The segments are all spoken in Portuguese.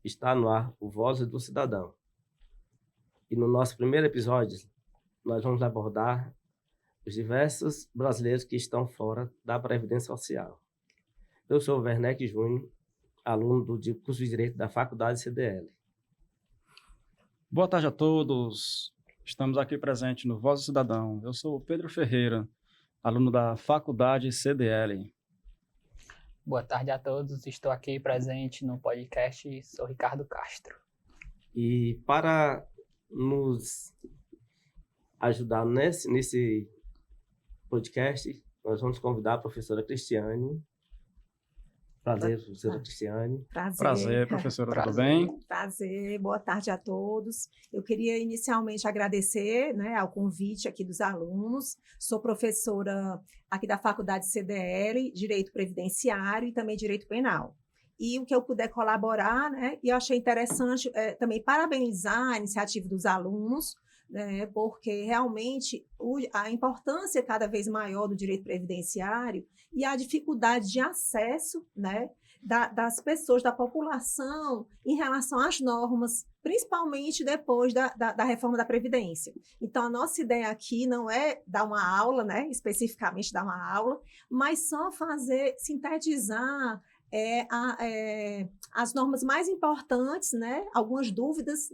Está no ar o Vozes do Cidadão. E no nosso primeiro episódio, nós vamos abordar os diversos brasileiros que estão fora da Previdência Social. Eu sou o Werneck Júnior, aluno do curso de Direito da Faculdade CDL. Boa tarde a todos. Estamos aqui presentes no Voz do Cidadão. Eu sou o Pedro Ferreira, aluno da Faculdade CDL. Boa tarde a todos. Estou aqui presente no podcast. Sou Ricardo Castro. E para nos ajudar nesse podcast, nós vamos convidar a professora Cristiane. Prazer, professora Cristiane. Prazer, professora, tudo bem? Prazer, boa tarde a todos. Eu queria inicialmente agradecer, ao convite aqui dos alunos. Sou professora aqui da Faculdade CDL, Direito Previdenciário e também Direito Penal. E o que eu puder colaborar, e eu achei interessante também parabenizar a iniciativa dos alunos, porque realmente a importância cada vez maior do direito previdenciário e a dificuldade de acesso das pessoas, da população, em relação às normas, principalmente depois da reforma da Previdência. Então, a nossa ideia aqui não é dar uma aula, especificamente dar uma aula, mas só sintetizar as normas mais importantes, algumas dúvidas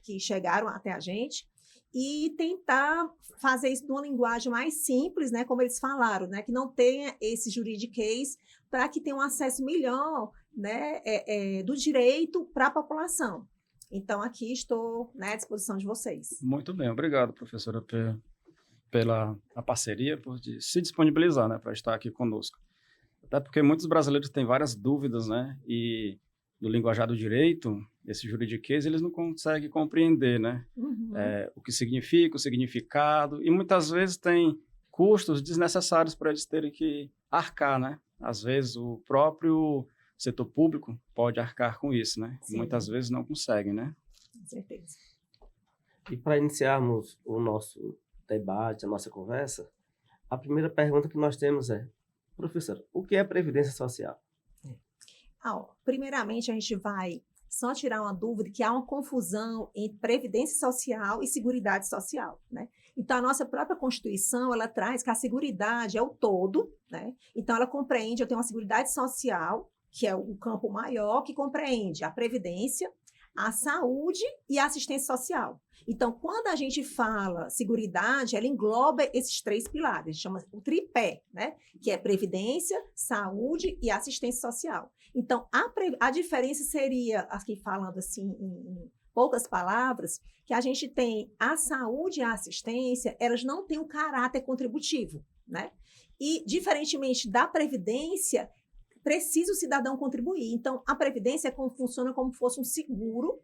que chegaram até a gente, e tentar fazer isso numa linguagem mais simples, como eles falaram, que não tenha esse juridiquês, para que tenha um acesso melhor do direito para a população. Então, aqui estou à disposição de vocês. Muito bem, obrigado, professora, pela parceria, por se disponibilizar para estar aqui conosco. Até porque muitos brasileiros têm várias dúvidas, e no linguajar do direito, esse juridiquês, eles não conseguem compreender, Uhum. O que significa, o significado, e muitas vezes tem custos desnecessários para eles terem que arcar, Às vezes o próprio setor público pode arcar com isso, E muitas vezes não conseguem, Com certeza. E para iniciarmos o nosso debate, a nossa conversa, a primeira pergunta que nós temos é: professora, o que é Previdência Social? Primeiramente, a gente vai só tirar uma dúvida, que há uma confusão entre Previdência Social e Seguridade Social, Então, a nossa própria Constituição, ela traz que a Seguridade é o todo, Então, ela compreende, eu tenho uma Seguridade Social, que é o campo maior, que compreende a Previdência, a saúde e a assistência social. Então, quando a gente fala seguridade, ela engloba esses três pilares, chama o tripé, que é previdência, saúde e assistência social. Então, a diferença seria, aqui falando assim em poucas palavras, que a gente tem a saúde e a assistência, elas não têm um caráter contributivo, E, diferentemente da previdência, precisa o cidadão contribuir. Então, a Previdência funciona como se fosse um seguro,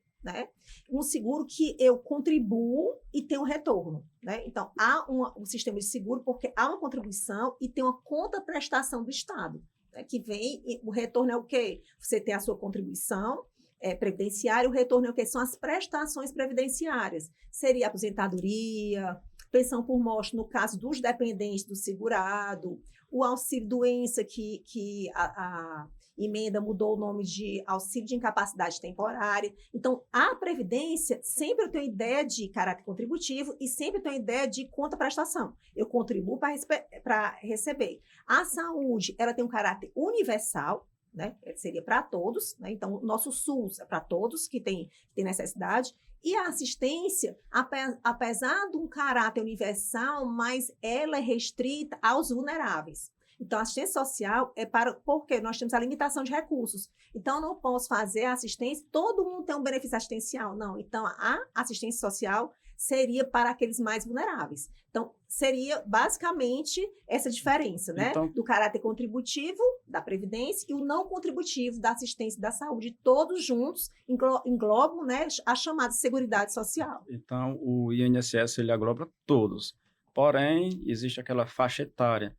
Um seguro que eu contribuo e tenho um retorno, Então, há um sistema de seguro porque há uma contribuição e tem uma contraprestação do Estado, que vem, o retorno é o quê? Você tem a sua contribuição previdenciária, o retorno é o quê? São as prestações previdenciárias. Seria aposentadoria, pensão por morte no caso dos dependentes do segurado, o auxílio-doença, que a emenda mudou o nome de auxílio de incapacidade temporária. Então, a Previdência sempre tem ideia de caráter contributivo e sempre tem ideia de contraprestação. Eu contribuo para receber. A saúde, ela tem um caráter universal, seria para todos, Então, o nosso SUS é para todos que tem necessidade. E a assistência, apesar de um caráter universal, mas ela é restrita aos vulneráveis. Então, a assistência social porque nós temos a limitação de recursos. Então, eu não posso fazer a assistência, todo mundo tem um benefício assistencial, não. Então, a assistência social seria para aqueles mais vulneráveis. Então, seria basicamente essa diferença, Então, do caráter contributivo da Previdência e o não contributivo da assistência e da saúde, todos juntos englobam, a chamada Seguridade Social. Então, o INSS, ele engloba todos. Porém, existe aquela faixa etária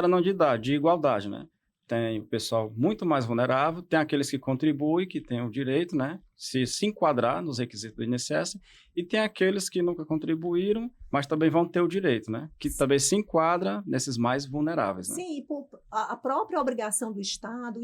não de idade, de igualdade, Tem o pessoal muito mais vulnerável, tem aqueles que contribuem, que têm o direito, se enquadrar nos requisitos do INSS, e tem aqueles que nunca contribuíram, mas também vão ter o direito, Que também se enquadra nesses mais vulneráveis, Sim, a própria obrigação do Estado,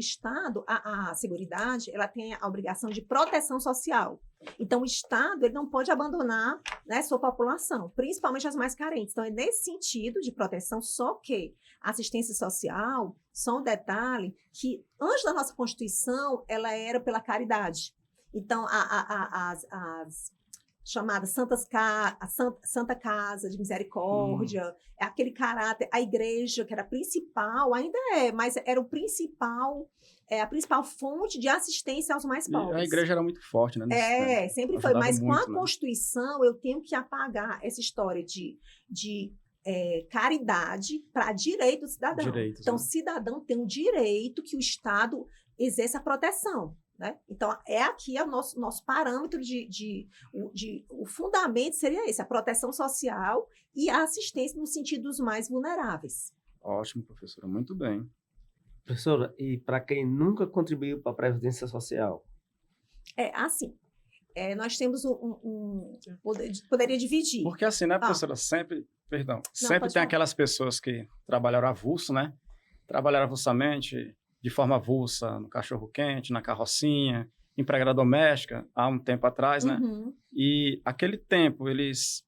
a Seguridade, ela tem a obrigação de proteção social. Então, o Estado ele não pode abandonar, né, sua população, principalmente as mais carentes. Então, é nesse sentido de proteção, só que a assistência social, só um detalhe, que antes da nossa Constituição, ela era pela caridade. Então, as chamadas Santa Casa de Misericórdia, é aquele caráter, a igreja, que era principal, ainda é, mas era a principal fonte de assistência aos mais pobres. E a igreja era muito forte, né? Sempre foi, mas com a muito, né? Constituição eu tenho que apagar essa história de caridade para direito do cidadão. Direitos, então, né? o cidadão tem um direito que o Estado exerça a proteção. Né? Então, aqui é o nosso parâmetro o fundamento seria esse, a proteção social e a assistência no sentido dos mais vulneráveis. Ótimo, professora, muito bem. Professora, e para quem nunca contribuiu para a Previdência Social? Nós temos poderia dividir. Porque assim, né, professora, sempre tem aquelas pessoas que trabalharam avulso, né? Trabalharam avulsamente, de forma avulsa, no cachorro-quente, na carrocinha, empregada doméstica, há um tempo atrás, né? Uhum. E aquele tempo, eles,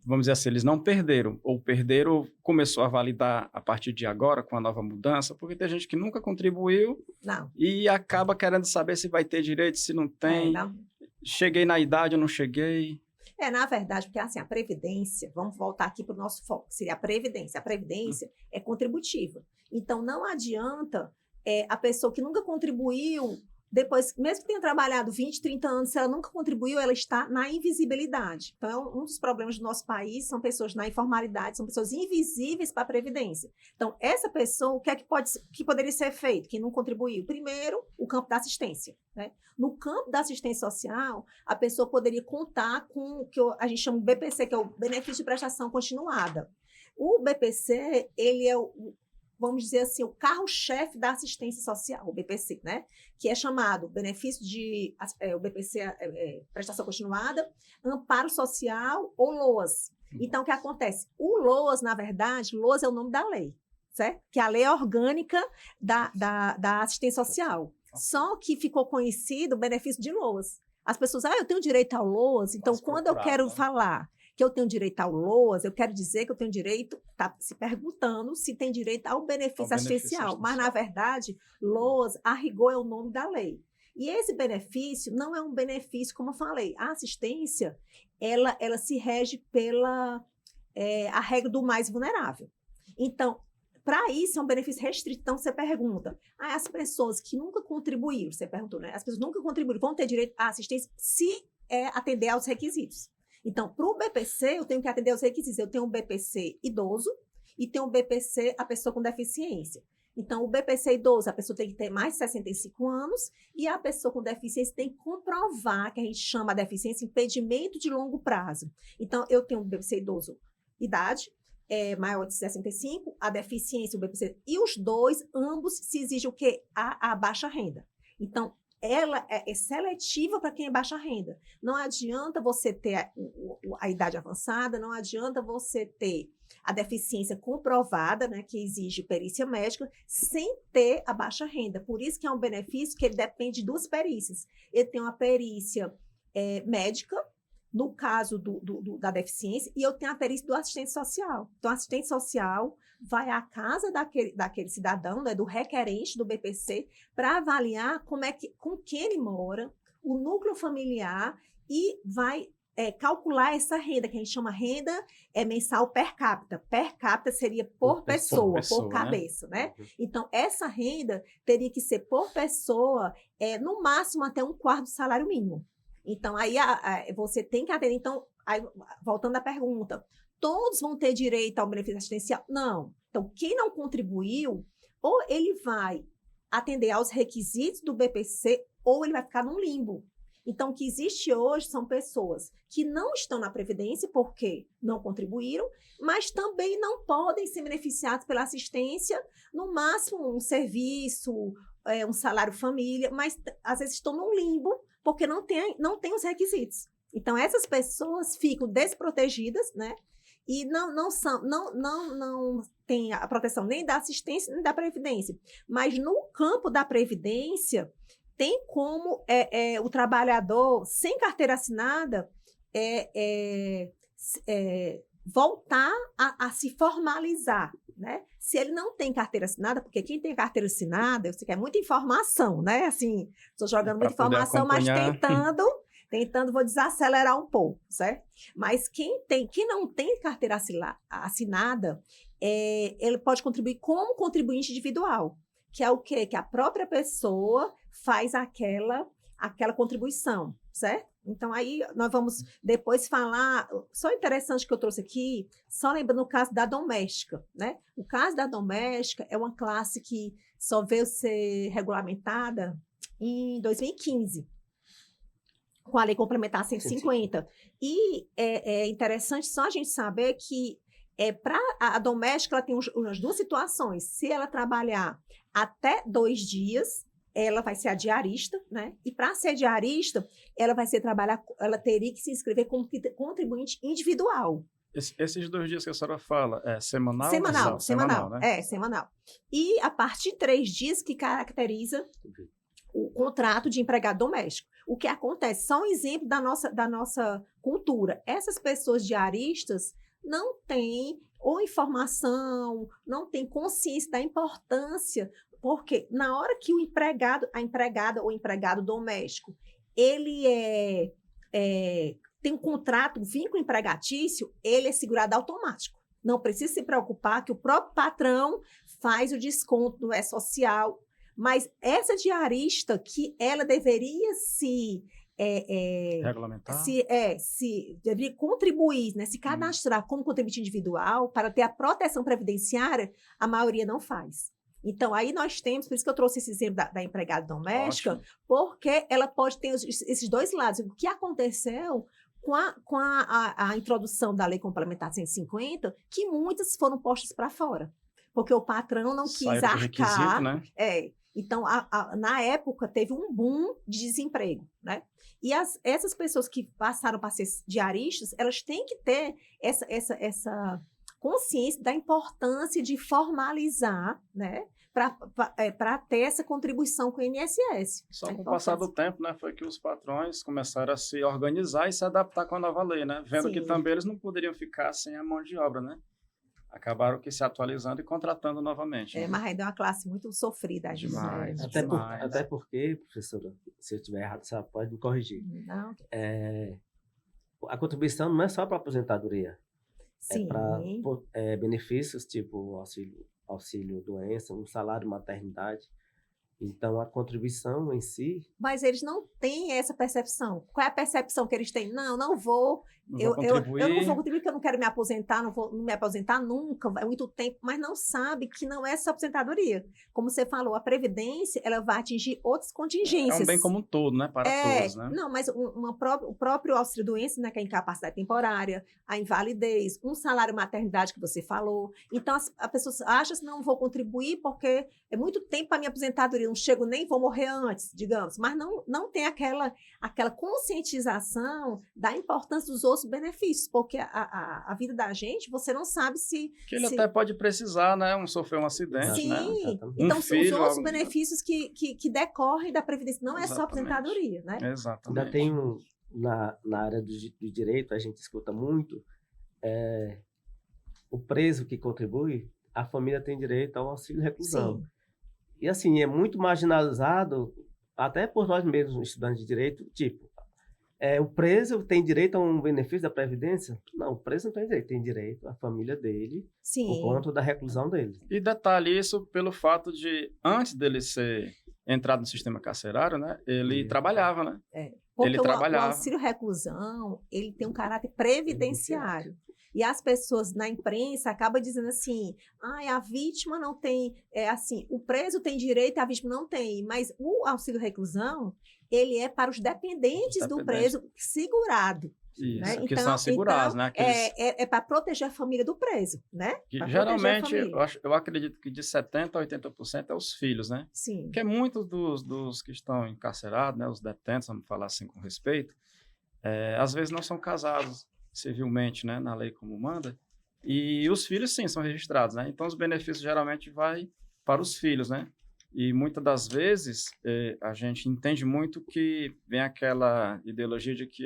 vamos dizer assim, eles não perderam, ou perderam, começou a validar a partir de agora, com a nova mudança, porque tem gente que nunca contribuiu e acaba querendo saber se vai ter direito, se não tem. Cheguei na idade ou não cheguei. Na verdade, porque assim, a Previdência, vamos voltar aqui para o nosso foco, seria a Previdência. A Previdência é contributiva. Então, não adianta a pessoa que nunca contribuiu, depois, mesmo que tenha trabalhado 20, 30 anos, se ela nunca contribuiu, ela está na invisibilidade. Então, um dos problemas do nosso país são pessoas na informalidade, são pessoas invisíveis para a Previdência. Então, essa pessoa, o que é que poderia ser feito, que não contribuiu? Primeiro, o campo da assistência. Né? No campo da assistência social, a pessoa poderia contar com o que a gente chama de BPC, que é o Benefício de Prestação Continuada. O BPC, ele é vamos dizer assim, o carro-chefe da assistência social, o BPC, né? Que é chamado benefício de o BPC prestação continuada, amparo social ou LOAS. Então, o que acontece? O LOAS, na verdade, LOAS é o nome da lei, certo? Que é a lei orgânica da assistência social. Só que ficou conhecido o benefício de LOAS. As pessoas, eu tenho direito ao LOAS, então quando eu quero falar que eu tenho direito ao LOAS, eu quero dizer que eu tenho direito, está se perguntando se tem direito ao benefício assistencial. Mas, na verdade, LOAS, a rigor, é o nome da lei. E esse benefício não é um benefício, como eu falei, a assistência, ela se rege pela a regra do mais vulnerável. Então, para isso, é um benefício restrito. Então, você pergunta, as pessoas que nunca contribuíram, você perguntou, né? As pessoas que nunca contribuíram vão ter direito à assistência se atender aos requisitos. Então, para o BPC, eu tenho que atender aos requisitos. Eu tenho um BPC idoso e tenho um BPC a pessoa com deficiência. Então, o BPC idoso, a pessoa tem que ter mais de 65 anos e a pessoa com deficiência tem que comprovar, que a gente chama a deficiência impedimento de longo prazo. Então, eu tenho um BPC idoso, idade, maior de 65, a deficiência, o BPC, e os dois, ambos, se exige o quê? A baixa renda. Então, ela é seletiva para quem é baixa renda. Não adianta você ter a idade avançada, não adianta você ter a deficiência comprovada, né, que exige perícia médica, sem ter a baixa renda. Por isso que é um benefício que ele depende de duas perícias. Ele tem uma perícia médica, no caso da deficiência, e eu tenho a perícia do assistente social. Então, o assistente social vai à casa daquele cidadão, né, do requerente do BPC, para avaliar com quem ele mora, o núcleo familiar, e vai calcular essa renda, que a gente chama renda mensal per capita. Per capita seria por pessoa, por cabeça, né? Então, essa renda teria que ser por pessoa, no máximo até um quarto do salário mínimo. Então, aí você tem que atender. Então, voltando à pergunta, todos vão ter direito ao benefício assistencial? Não. Então, quem não contribuiu, ou ele vai atender aos requisitos do BPC, ou ele vai ficar num limbo. Então, o que existe hoje são pessoas que não estão na Previdência porque não contribuíram, mas também não podem ser beneficiados pela assistência, no máximo um serviço, um salário família, mas às vezes estão num limbo porque não tem os requisitos. Então, essas pessoas ficam desprotegidas, né? e não tem a proteção nem da assistência nem da previdência. Mas no campo da previdência, tem como o trabalhador sem carteira assinada voltar a se formalizar, né? Se ele não tem carteira assinada, porque quem tem carteira assinada, eu sei que é muita informação, né? Assim, estou jogando muita informação, mas tentando, vou desacelerar um pouco, certo? Mas quem não tem carteira assinada, ele pode contribuir como contribuinte individual, que é o quê? Que a própria pessoa faz aquela contribuição, certo? Então, aí nós vamos depois falar, só interessante que eu trouxe aqui, só lembrando o caso da doméstica, né? O caso da doméstica é uma classe que só veio ser regulamentada em 2015, com a Lei Complementar 150. E é interessante só a gente saber que para a doméstica ela tem as duas situações. Se ela trabalhar até 2 dias, ela vai ser a diarista, né? E para ser diarista, ela teria que se inscrever como contribuinte individual. Esses 2 dias que a senhora fala, é semanal? Semanal, né? Semanal. E a partir de 3 dias que caracteriza o contrato de empregado doméstico. O que acontece? Só um exemplo da nossa cultura. Essas pessoas diaristas não têm ou informação, não têm consciência da importância, porque na hora que a empregada ou empregado doméstico, ele tem um contrato, vínculo empregatício, ele é segurado automático. Não precisa se preocupar que o próprio patrão faz o desconto no E-Social, mas essa diarista que ela deveria regulamentar? Deveria contribuir, né, se cadastrar como contribuinte individual para ter a proteção previdenciária, a maioria não faz. Então, aí nós temos, por isso que eu trouxe esse exemplo da empregada doméstica, ótimo, porque ela pode ter esses dois lados. O que aconteceu com a introdução da Lei Complementar 150, que muitas foram postas para fora, porque o patrão não quis arcar. Né? Então, na época, teve um boom de desemprego, né? E essas pessoas que passaram para ser diaristas, elas têm que ter essa consciência da importância de formalizar, né? Para ter essa contribuição com o INSS. Só com o passar do tempo, né, foi que os patrões começaram a se organizar e se adaptar com a nova lei, né? Vendo Sim. que também eles não poderiam ficar sem a mão de obra, né? Acabaram que se atualizando e contratando novamente. Né? Mas ainda é uma classe muito sofrida. Demais. Até porque, professora, se eu estiver errado, você pode me corrigir. Não. A contribuição não é só para aposentadoria. Sim. É para benefícios tipo auxílio doença, um salário maternidade. Então, a contribuição em si... Mas eles não têm essa percepção. Qual é a percepção que eles têm? Não vou. Eu não vou contribuir porque eu não quero me aposentar, não vou me aposentar nunca, é muito tempo, mas não sabe que não é só aposentadoria. Como você falou, a Previdência, ela vai atingir outras contingências. É um bem como um todo, né? Para todos, né? Não, mas o próprio auxílio-doença, né, que é a incapacidade temporária, a invalidez, um salário maternidade que você falou. Então, a pessoa acha que não vou contribuir porque é muito tempo para minha aposentadoria, não chego nem, vou morrer antes, digamos. Mas não tem aquela conscientização da importância dos outros benefícios, porque a vida da gente, você não sabe se... Que ele até pode precisar, né? Sofrer um acidente, Sim. né? Então, os outros benefícios que decorrem da Previdência, não é só aposentadoria, né? Exatamente. Ainda tem na área do direito, a gente escuta muito, o preso que contribui, a família tem direito ao auxílio reclusão. Sim. E assim, é muito marginalizado, até por nós mesmos, estudantes de direito, tipo, o preso tem direito a um benefício da Previdência? Não, o preso não tem direito, tem direito à família dele, Sim. por conta da reclusão dele. E detalhe isso pelo fato de, antes dele ser entrado no sistema carcerário, né, ele trabalhava, né? Porque ele trabalhava. O auxílio reclusão, ele tem um caráter previdenciário. E as pessoas na imprensa acabam dizendo assim, a vítima não tem, o preso tem direito, a vítima não tem. Mas o auxílio reclusão, ele é para os dependentes do preso segurado. Isso, né? que são assegurados, né? Aqueles... É para proteger a família do preso, né? Geralmente, eu acredito que de 70% a 80% é os filhos, né? Sim. Porque muitos dos que estão encarcerados, né, os detentos, vamos falar assim com respeito, às vezes não são casados civilmente, né, na lei como manda, E os filhos, sim, são registrados, né? Então, os benefícios geralmente vai para os filhos, né? E muitas das vezes a gente entende muito que vem aquela ideologia de que,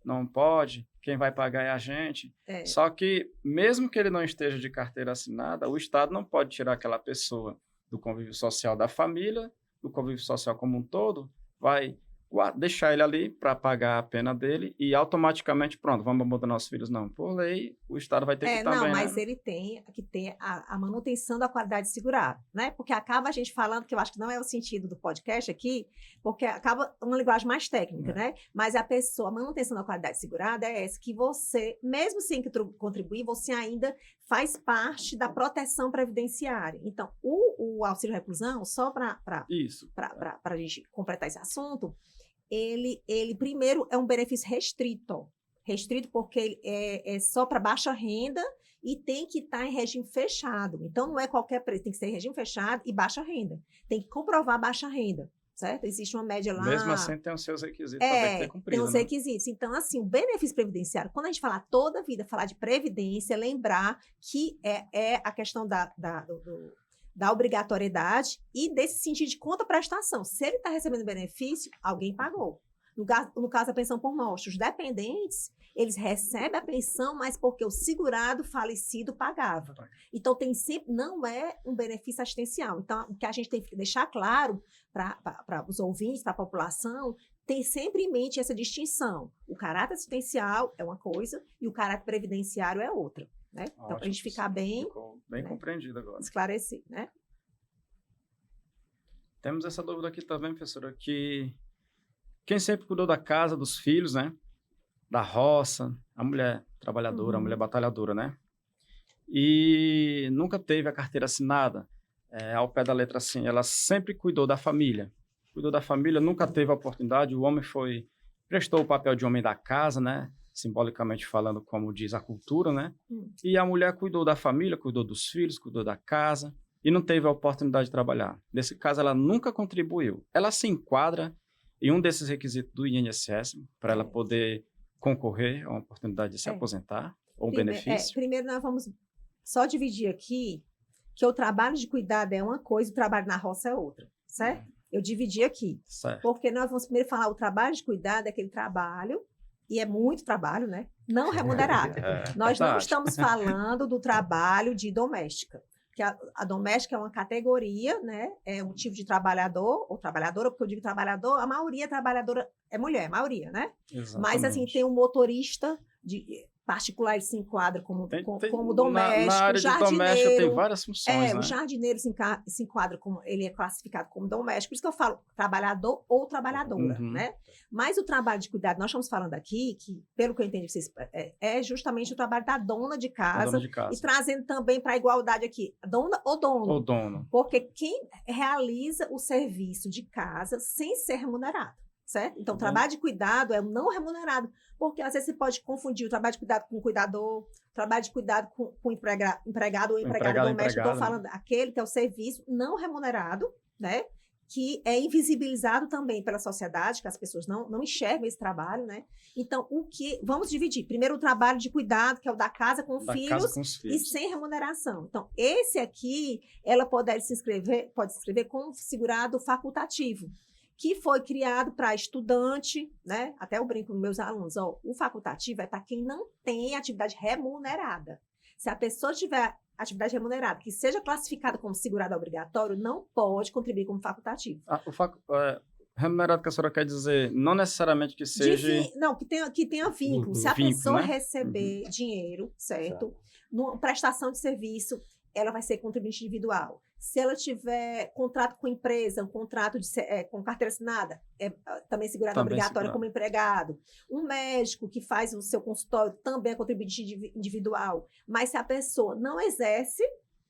não pode, quem vai pagar é a gente. É. Só que, mesmo que ele não esteja de carteira assinada, o Estado não pode tirar aquela pessoa do convívio social da família, do convívio social como um todo, vai deixar ele ali para pagar a pena dele e automaticamente, pronto, vamos mudar nossos filhos. Não, por lei, o Estado vai ter que também, Não, mas né? ele tem que ter a manutenção da qualidade segurada, né? Porque acaba a gente falando, que eu acho que não é o sentido do podcast aqui, porque acaba uma linguagem mais técnica, né? Mas a manutenção da qualidade segurada é essa, que você, mesmo sem contribuir, você ainda faz parte da proteção previdenciária. Então, o auxílio reclusão, só para a gente completar esse assunto, ele primeiro é um benefício restrito porque ele é só para baixa renda e tem que estar em regime fechado. Então, não é qualquer preço, tem que ser em regime fechado e baixa renda. Tem que comprovar baixa renda, certo? Existe uma média lá. Mesmo assim, tem os seus requisitos para ter cumprido, tem os né? requisitos. Então, assim, o benefício previdenciário, quando a gente falar toda a vida, falar de previdência, lembrar que é a questão da obrigatoriedade e desse sentido de contraprestação. Se ele está recebendo benefício, alguém pagou. No caso da pensão por morte, os dependentes, eles recebem a pensão, mas porque o segurado falecido pagava. Então, não é um benefício assistencial. Então, o que a gente tem que deixar claro para os ouvintes, para a população, tem sempre em mente essa distinção. O caráter assistencial é uma coisa e o caráter previdenciário é outra. Né? Então, para a gente ficar Ficou bem compreendido agora. Esclarecer, né? Temos essa dúvida aqui também, professora, que quem sempre cuidou da casa, dos filhos, né? Da roça, a mulher trabalhadora, a mulher batalhadora, né? E nunca teve a carteira assinada, ao pé da letra assim, ela sempre cuidou da família. Cuidou da família, nunca teve a oportunidade, o homem prestou o papel de homem da casa, né? Simbolicamente falando, como diz a cultura, né? E a mulher cuidou da família, cuidou dos filhos, cuidou da casa e não teve a oportunidade de trabalhar. Nesse caso, ela nunca contribuiu. Ela se enquadra em um desses requisitos do INSS para ela poder concorrer a uma oportunidade de se aposentar ou benefício? Primeiro, nós vamos só dividir aqui que o trabalho de cuidado é uma coisa, o trabalho na roça é outra, certo? Eu dividi aqui. Certo. Porque nós vamos primeiro falar o trabalho de cuidado é aquele trabalho, e é muito trabalho, né? Não remunerado. Nós não estamos falando do trabalho de doméstica. Que a doméstica é uma categoria, né? É um tipo de trabalhador ou trabalhadora, porque eu digo trabalhador, a maioria trabalhadora é mulher, a maioria, né? Exatamente. Mas, assim, tem um motorista particular, ele se enquadra como doméstico, na área de doméstica tem várias funções, né? O jardineiro se enquadra como, ele é classificado como doméstico, por isso que eu falo trabalhador ou trabalhadora, né? Mas o trabalho de cuidado, nós estamos falando aqui, que pelo que eu entendi, é justamente o trabalho da dona de casa, e trazendo também para a igualdade aqui, dona ou dono. Ou dono. Porque quem realiza o serviço de casa sem ser remunerado. Certo? Então, o trabalho de cuidado é não remunerado, porque às vezes você pode confundir o trabalho de cuidado com cuidador, o trabalho de cuidado com empregado ou empregada doméstica. Estou falando aquele que é o serviço não remunerado, né? Que é invisibilizado também pela sociedade, que as pessoas não enxergam esse trabalho, né? Então, vamos dividir. Primeiro, o trabalho de cuidado, que é o da casa com filhos e sem remuneração. Então, esse aqui, ela pode se inscrever como segurado facultativo, que foi criado para estudante, né? Até eu brinco com meus alunos, o facultativo é para quem não tem atividade remunerada. Se a pessoa tiver atividade remunerada, que seja classificada como segurado obrigatório, não pode contribuir como facultativo. Remunerado que a senhora quer dizer, não necessariamente que seja... que tenha vínculo. Se a pessoa receber dinheiro, certo? Numa prestação de serviço, ela vai ser contribuinte individual. Se ela tiver contrato com empresa, um contrato com carteira assinada, também segurado obrigatório como empregado. Um médico que faz o seu consultório também é contribuinte individual. Mas se a pessoa não exerce,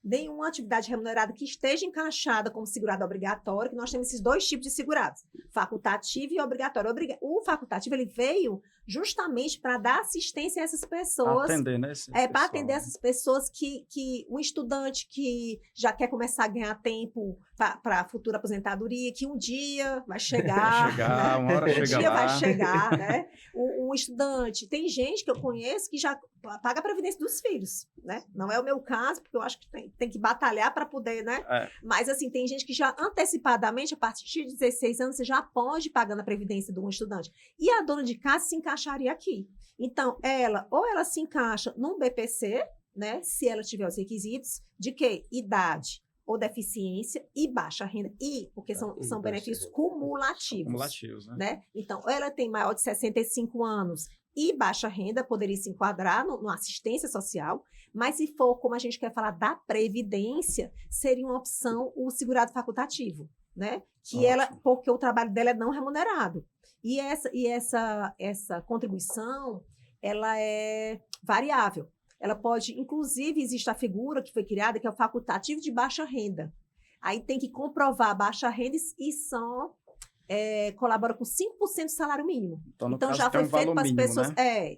nenhuma atividade remunerada que esteja encaixada como segurado obrigatório, que nós temos esses dois tipos de segurados, facultativo e obrigatório. O facultativo, ele veio justamente para dar assistência a essas pessoas. Atender, né? Para atender essas pessoas que um estudante que já quer começar a ganhar tempo para a futura aposentadoria, que um dia vai chegar. Vai chegar, uma hora Um chega dia lá. vai chegar, né? Um estudante, tem gente que eu conheço que já paga a previdência dos filhos, né? Não é o meu caso, porque eu acho que tem que batalhar para poder, né? Mas, assim, tem gente que já antecipadamente, a partir de 16 anos, você já pode ir pagando a previdência de um estudante. E a dona de casa se encaixaria aqui. Então, ela se encaixa num BPC, né? Se ela tiver os requisitos de quê? Idade ou deficiência e baixa renda. Porque são benefícios cumulativos. Cumulativos, né? Né? Então, ou ela tem maior de 65 anos e baixa renda, poderia se enquadrar numa assistência social, mas se for, como a gente quer falar da previdência, seria uma opção o segurado facultativo, né? Porque o trabalho dela é não remunerado. E essa contribuição, ela é variável. Ela pode, inclusive, existe a figura que foi criada, que é o facultativo de baixa renda. Aí tem que comprovar a baixa renda e só colabora com 5% do salário mínimo. Então já foi feito para as pessoas. Né?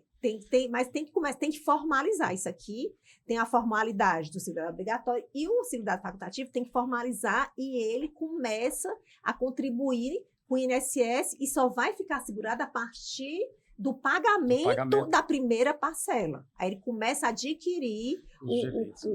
Mas tem que formalizar isso aqui. Tem a formalidade do segurado obrigatório e o segurado facultativo tem que formalizar e ele começa a contribuir com o INSS e só vai ficar segurado a partir do pagamento da primeira parcela. Aí ele começa a adquirir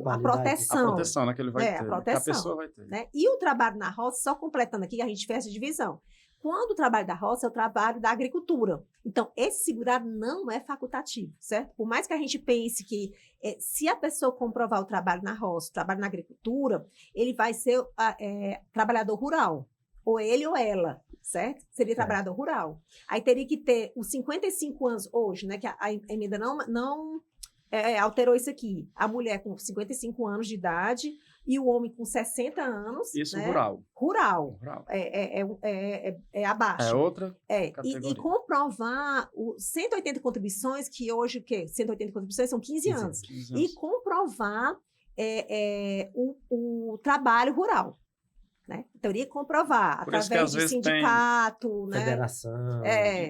a proteção. A proteção, né, que ele vai ter. A proteção. Que a pessoa vai ter. Né? E o trabalho na roça, só completando aqui, a gente fez essa divisão. Quando o trabalho da roça é o trabalho da agricultura. Então, esse segurado não é facultativo, certo? Por mais que a gente pense que se a pessoa comprovar o trabalho na roça, o trabalho na agricultura, ele vai ser trabalhador rural. Ou ele ou ela, certo? Seria trabalhador rural. Aí teria que ter os 55 anos hoje, né? Que a emenda não alterou isso aqui. A mulher com 55 anos de idade e o homem com 60 anos. Isso, né? rural. Rural. É abaixo. É outra categoria. E comprovar 180 contribuições, que hoje, o quê? 180 contribuições são 15 anos. 15 anos. E comprovar o trabalho rural. Né? Então, iria comprovar Por isso que, através às de vezes, sindicato, né? Federação.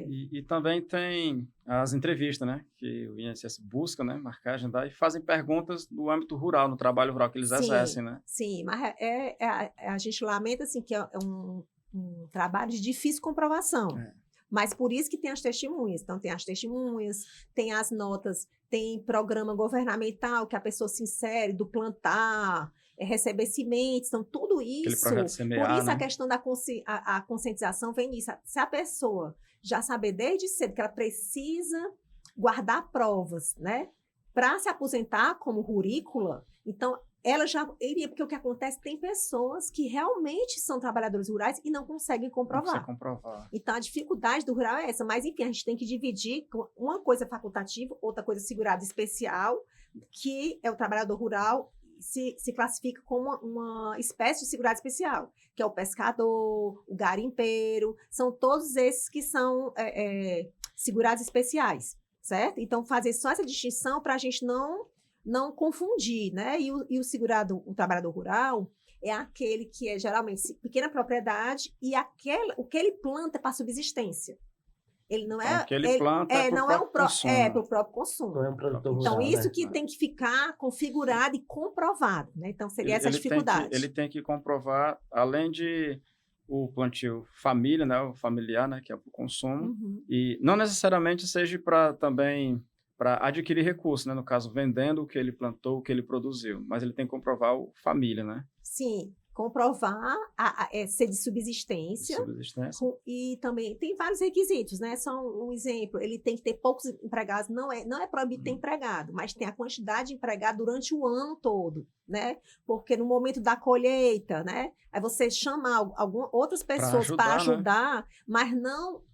E também tem as entrevistas, né? Que o INSS busca, né? Marcar, agendar e fazem perguntas no âmbito rural, no trabalho rural que eles exercem, né? Sim, mas a gente lamenta assim, que é um trabalho de difícil comprovação. Mas por isso que tem as testemunhas. Então, tem as testemunhas, tem as notas, tem programa governamental que a pessoa se insere, do plantar, receber sementes, então tudo isso. Aquele projeto semear, por isso, né? a questão da a conscientização vem nisso. Se a pessoa já saber desde cedo que ela precisa guardar provas, né, para se aposentar como rurícola, então ela já iria, porque o que acontece, tem pessoas que realmente são trabalhadores rurais e não conseguem comprovar. Não consegue comprovar. Então, a dificuldade do rural é essa. Mas, enfim, a gente tem que dividir uma coisa facultativa, outra coisa segurada especial, que é o trabalhador rural, se classifica como uma espécie de segurado especial, que é o pescador, o garimpeiro, são todos esses que são segurados especiais, certo? Então, fazer só essa distinção para a gente não confundir, né? E o trabalhador rural é aquele que é geralmente pequena propriedade e o que ele planta é para subsistência. Ele não é. O que ele planta é para o consumo. Para o próprio consumo. Não é um produtor Então, rural, isso né? que tem que ficar configurado e comprovado, né? Então, seria essa dificuldade. Ele tem que comprovar, além de o plantio família, né? O familiar, né? Que é para o consumo. Uhum. E não necessariamente seja para adquirir recursos, né? No caso, vendendo o que ele plantou, o que ele produziu. Mas ele tem que comprovar o família, né? Sim, comprovar ser de subsistência. E também tem vários requisitos, né? Só um exemplo, ele tem que ter poucos empregados, não é proibido ter empregado, mas tem a quantidade de empregado durante o ano todo, né? Porque no momento da colheita, né? Aí você chama outras pessoas para ajudar, né? Mas não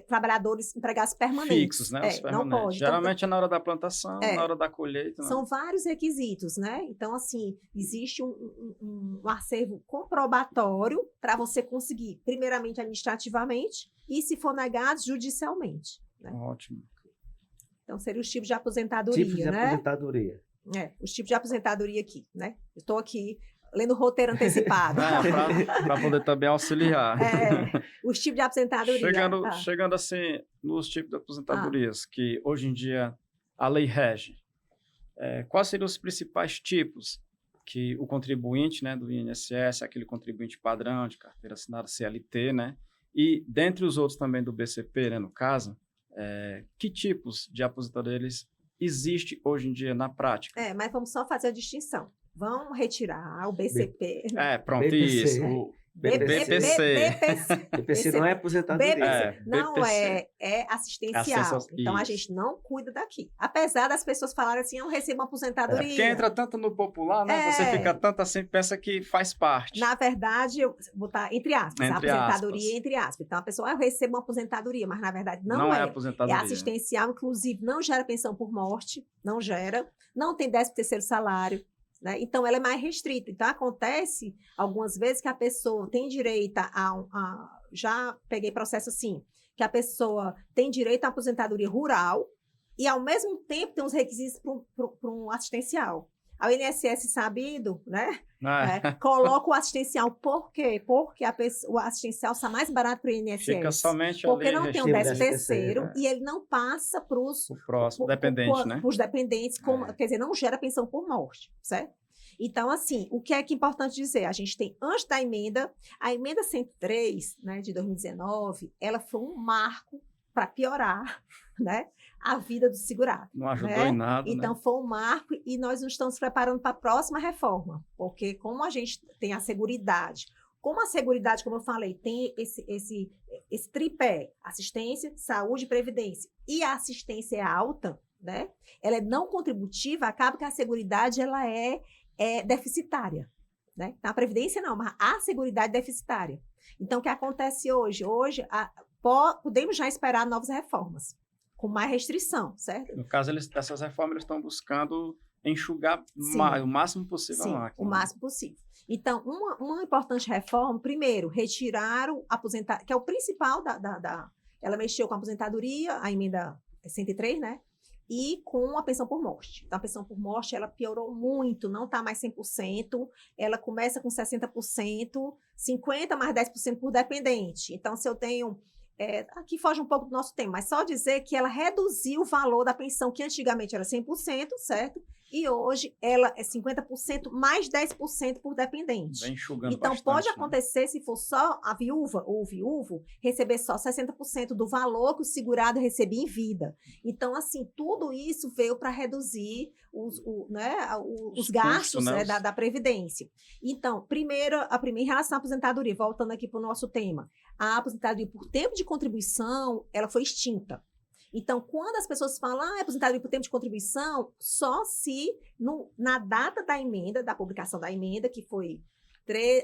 trabalhadores empregados permanentes. Fixos, né? Os permanentes. Não pode. Geralmente é na hora da plantação, na hora da colheita. Né? São vários requisitos, né? Então, assim, existe um acervo comprobatório para você conseguir, primeiramente, administrativamente, e, se for negado, judicialmente. Né? Ótimo. Então, seria os tipos de aposentadoria, Tipos de aposentadoria. Os tipos de aposentadoria aqui, né? Eu estou aqui lendo o roteiro antecipado. Para poder também auxiliar. Os tipos de aposentadoria. Chegando assim, nos tipos de aposentadorias, que hoje em dia a lei rege, quais seriam os principais tipos que o contribuinte, né, do INSS, aquele contribuinte padrão de carteira assinada CLT, né, e dentre os outros também do BCP, né, no caso, que tipos de aposentadorias existe hoje em dia na prática? Mas vamos só fazer a distinção. Vamos retirar o BCP. Pronto, BPC. isso. O BPC não é aposentadoria. Não é assistencial. Então, a gente não cuida daqui. Apesar das pessoas falarem assim, eu recebo uma aposentadoria. Porque entra tanto no popular, né? Você fica tanto assim, pensa que faz parte. Na verdade, eu vou botar entre aspas. Entre aposentadoria aspas. entre aspas. Então, a pessoa, eu recebo uma aposentadoria, mas na verdade Não é é. aposentadoria. É assistencial, inclusive, não gera pensão por morte, não gera. Não tem 13º salário. Né? Então, ela é mais restrita. Então, acontece algumas vezes que a pessoa tem direito já peguei processo assim, que a pessoa tem direito à aposentadoria rural e, ao mesmo tempo, tem os requisitos para um assistencial. A INSS, sabido, né? Coloca o assistencial. Por quê? Porque o assistencial está mais barato para o INSS. Fica somente porque ali não tem o 13º e ele não passa para os dependentes, né? Os dependentes, quer dizer, não gera pensão por morte, certo? Então, assim, o que é importante dizer? A gente tem, antes da emenda, a emenda 103, né, de 2019, ela foi um marco para piorar, né, a vida do segurado. Não ajudou né? em nada, Então, né? foi um marco e nós nos estamos preparando para a próxima reforma, porque como a gente tem a seguridade, como a seguridade, como eu falei, tem esse tripé, assistência, saúde e previdência, e a assistência é alta, né, ela é não contributiva, acaba que a seguridade, ela é deficitária, né? A previdência não, mas a seguridade deficitária. Então, o que acontece hoje? Hoje, podemos já esperar novas reformas, com mais restrição, certo? No caso, essas reformas eles estão buscando enxugar o máximo possível a máquina. O máximo possível. Então, uma importante reforma, primeiro, retirar o aposentado, que é o principal ela mexeu com a aposentadoria, a emenda 103, né? E com a pensão por morte. Então, a pensão por morte, ela piorou muito, não está mais 100%, ela começa com 60%, 50% mais 10% por dependente. Então, se eu tenho... aqui foge um pouco do nosso tema, mas só dizer que ela reduziu o valor da pensão, que antigamente era 100%, certo? E hoje ela é 50% mais 10% por dependente. Vem enxugando então, bastante, pode né? acontecer, se for só a viúva ou o viúvo, receber só 60% do valor que o segurado recebia em vida. Então, assim, tudo isso veio para reduzir os gastos, custos, né? da Previdência. Então, em relação à aposentadoria, voltando aqui para o nosso tema, a aposentadoria por tempo de contribuição, ela foi extinta. Então, quando as pessoas falam aposentadoria por tempo de contribuição, só se na data da emenda, da publicação da emenda, que foi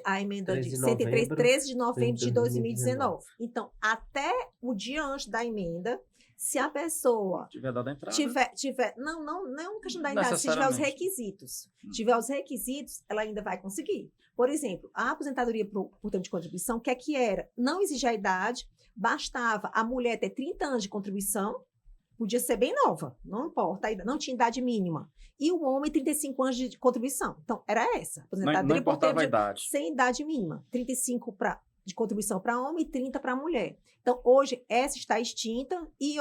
a emenda de 103, 13 de novembro de 2019. Então, até o dia antes da emenda, se a pessoa tiver dado a entrada, não é uma questão da entrada, se tiver os requisitos. Tiver os requisitos, ela ainda vai conseguir. Por exemplo, a aposentadoria por tempo de contribuição, o que é que era? Não exigia a idade, bastava a mulher ter 30 anos de contribuição, podia ser bem nova, não importa, não tinha idade mínima. E o homem, 35 anos de contribuição. Então, era essa. Aposentadoria não importava a idade. Sem idade mínima. 35 de contribuição para homem e 30 para mulher. Então, hoje, essa está extinta e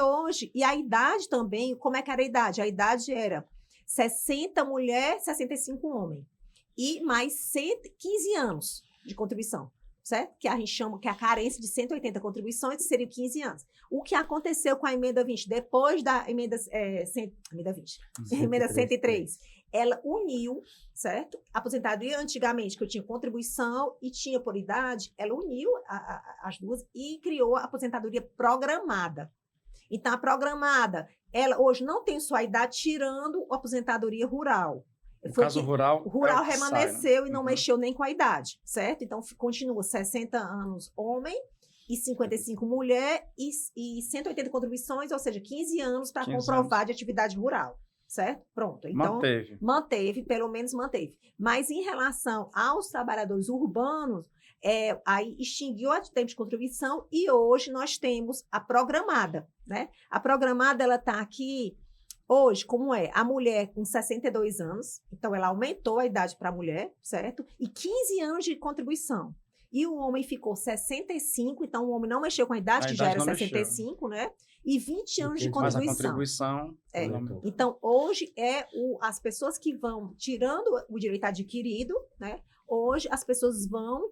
a idade também, como é que era a idade? A idade era 60 mulher, 65 homem. E mais 15 anos de contribuição. Certo? Que a gente chama que a carência de 180 contribuições seria 15 anos. O que aconteceu com a emenda 20, depois da emenda 103, ela uniu, certo? A aposentadoria antigamente, que eu tinha contribuição e tinha por idade, ela uniu as duas e criou a aposentadoria programada. Então, a programada, ela hoje não tem sua idade, tirando a aposentadoria rural. No caso rural, o rural remanesceu sai, né? E não mexeu nem com a idade, certo? Então, continua 60 anos homem e 55 mulher e 180 contribuições, ou seja, 15 anos para comprovar de atividade rural, certo? Pronto. Então, manteve, pelo menos manteve. Mas em relação aos trabalhadores urbanos, aí extinguiu a tempo de contribuição e hoje nós temos a programada, né? A programada, ela está aqui... Hoje, como é? A mulher com 62 anos, então ela aumentou a idade para a mulher, certo? E 15 anos de contribuição. E o homem ficou 65, então o homem não mexeu com a idade, que já era 65, né? E 20 anos de Mas a contribuição. contribuição... É. não- Então, hoje, as pessoas que vão, tirando o direito adquirido, né? Hoje, as pessoas vão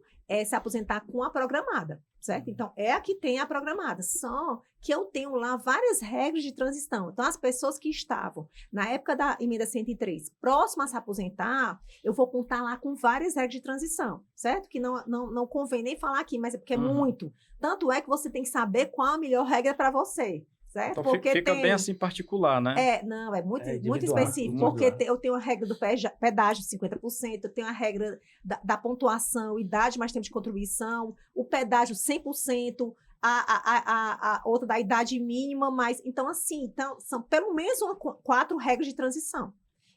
se aposentar com a programada, certo? Então, é a que tem a programada. Só que eu tenho lá várias regras de transição. Então, as pessoas que estavam, na época da emenda 103, próximas a se aposentar, eu vou contar lá com várias regras de transição, certo? Que não convém nem falar aqui, mas é porque é muito. Tanto é que você tem que saber qual a melhor regra para você. Certo? Então Porque fica bem assim particular, né? Não, é muito individual, específico, individual. porque eu tenho a regra do pedágio, 50%, eu tenho a regra da pontuação, idade mais tempo de contribuição, o pedágio 100%, a outra da idade mínima, mas, então assim, são pelo menos 4 regras de transição.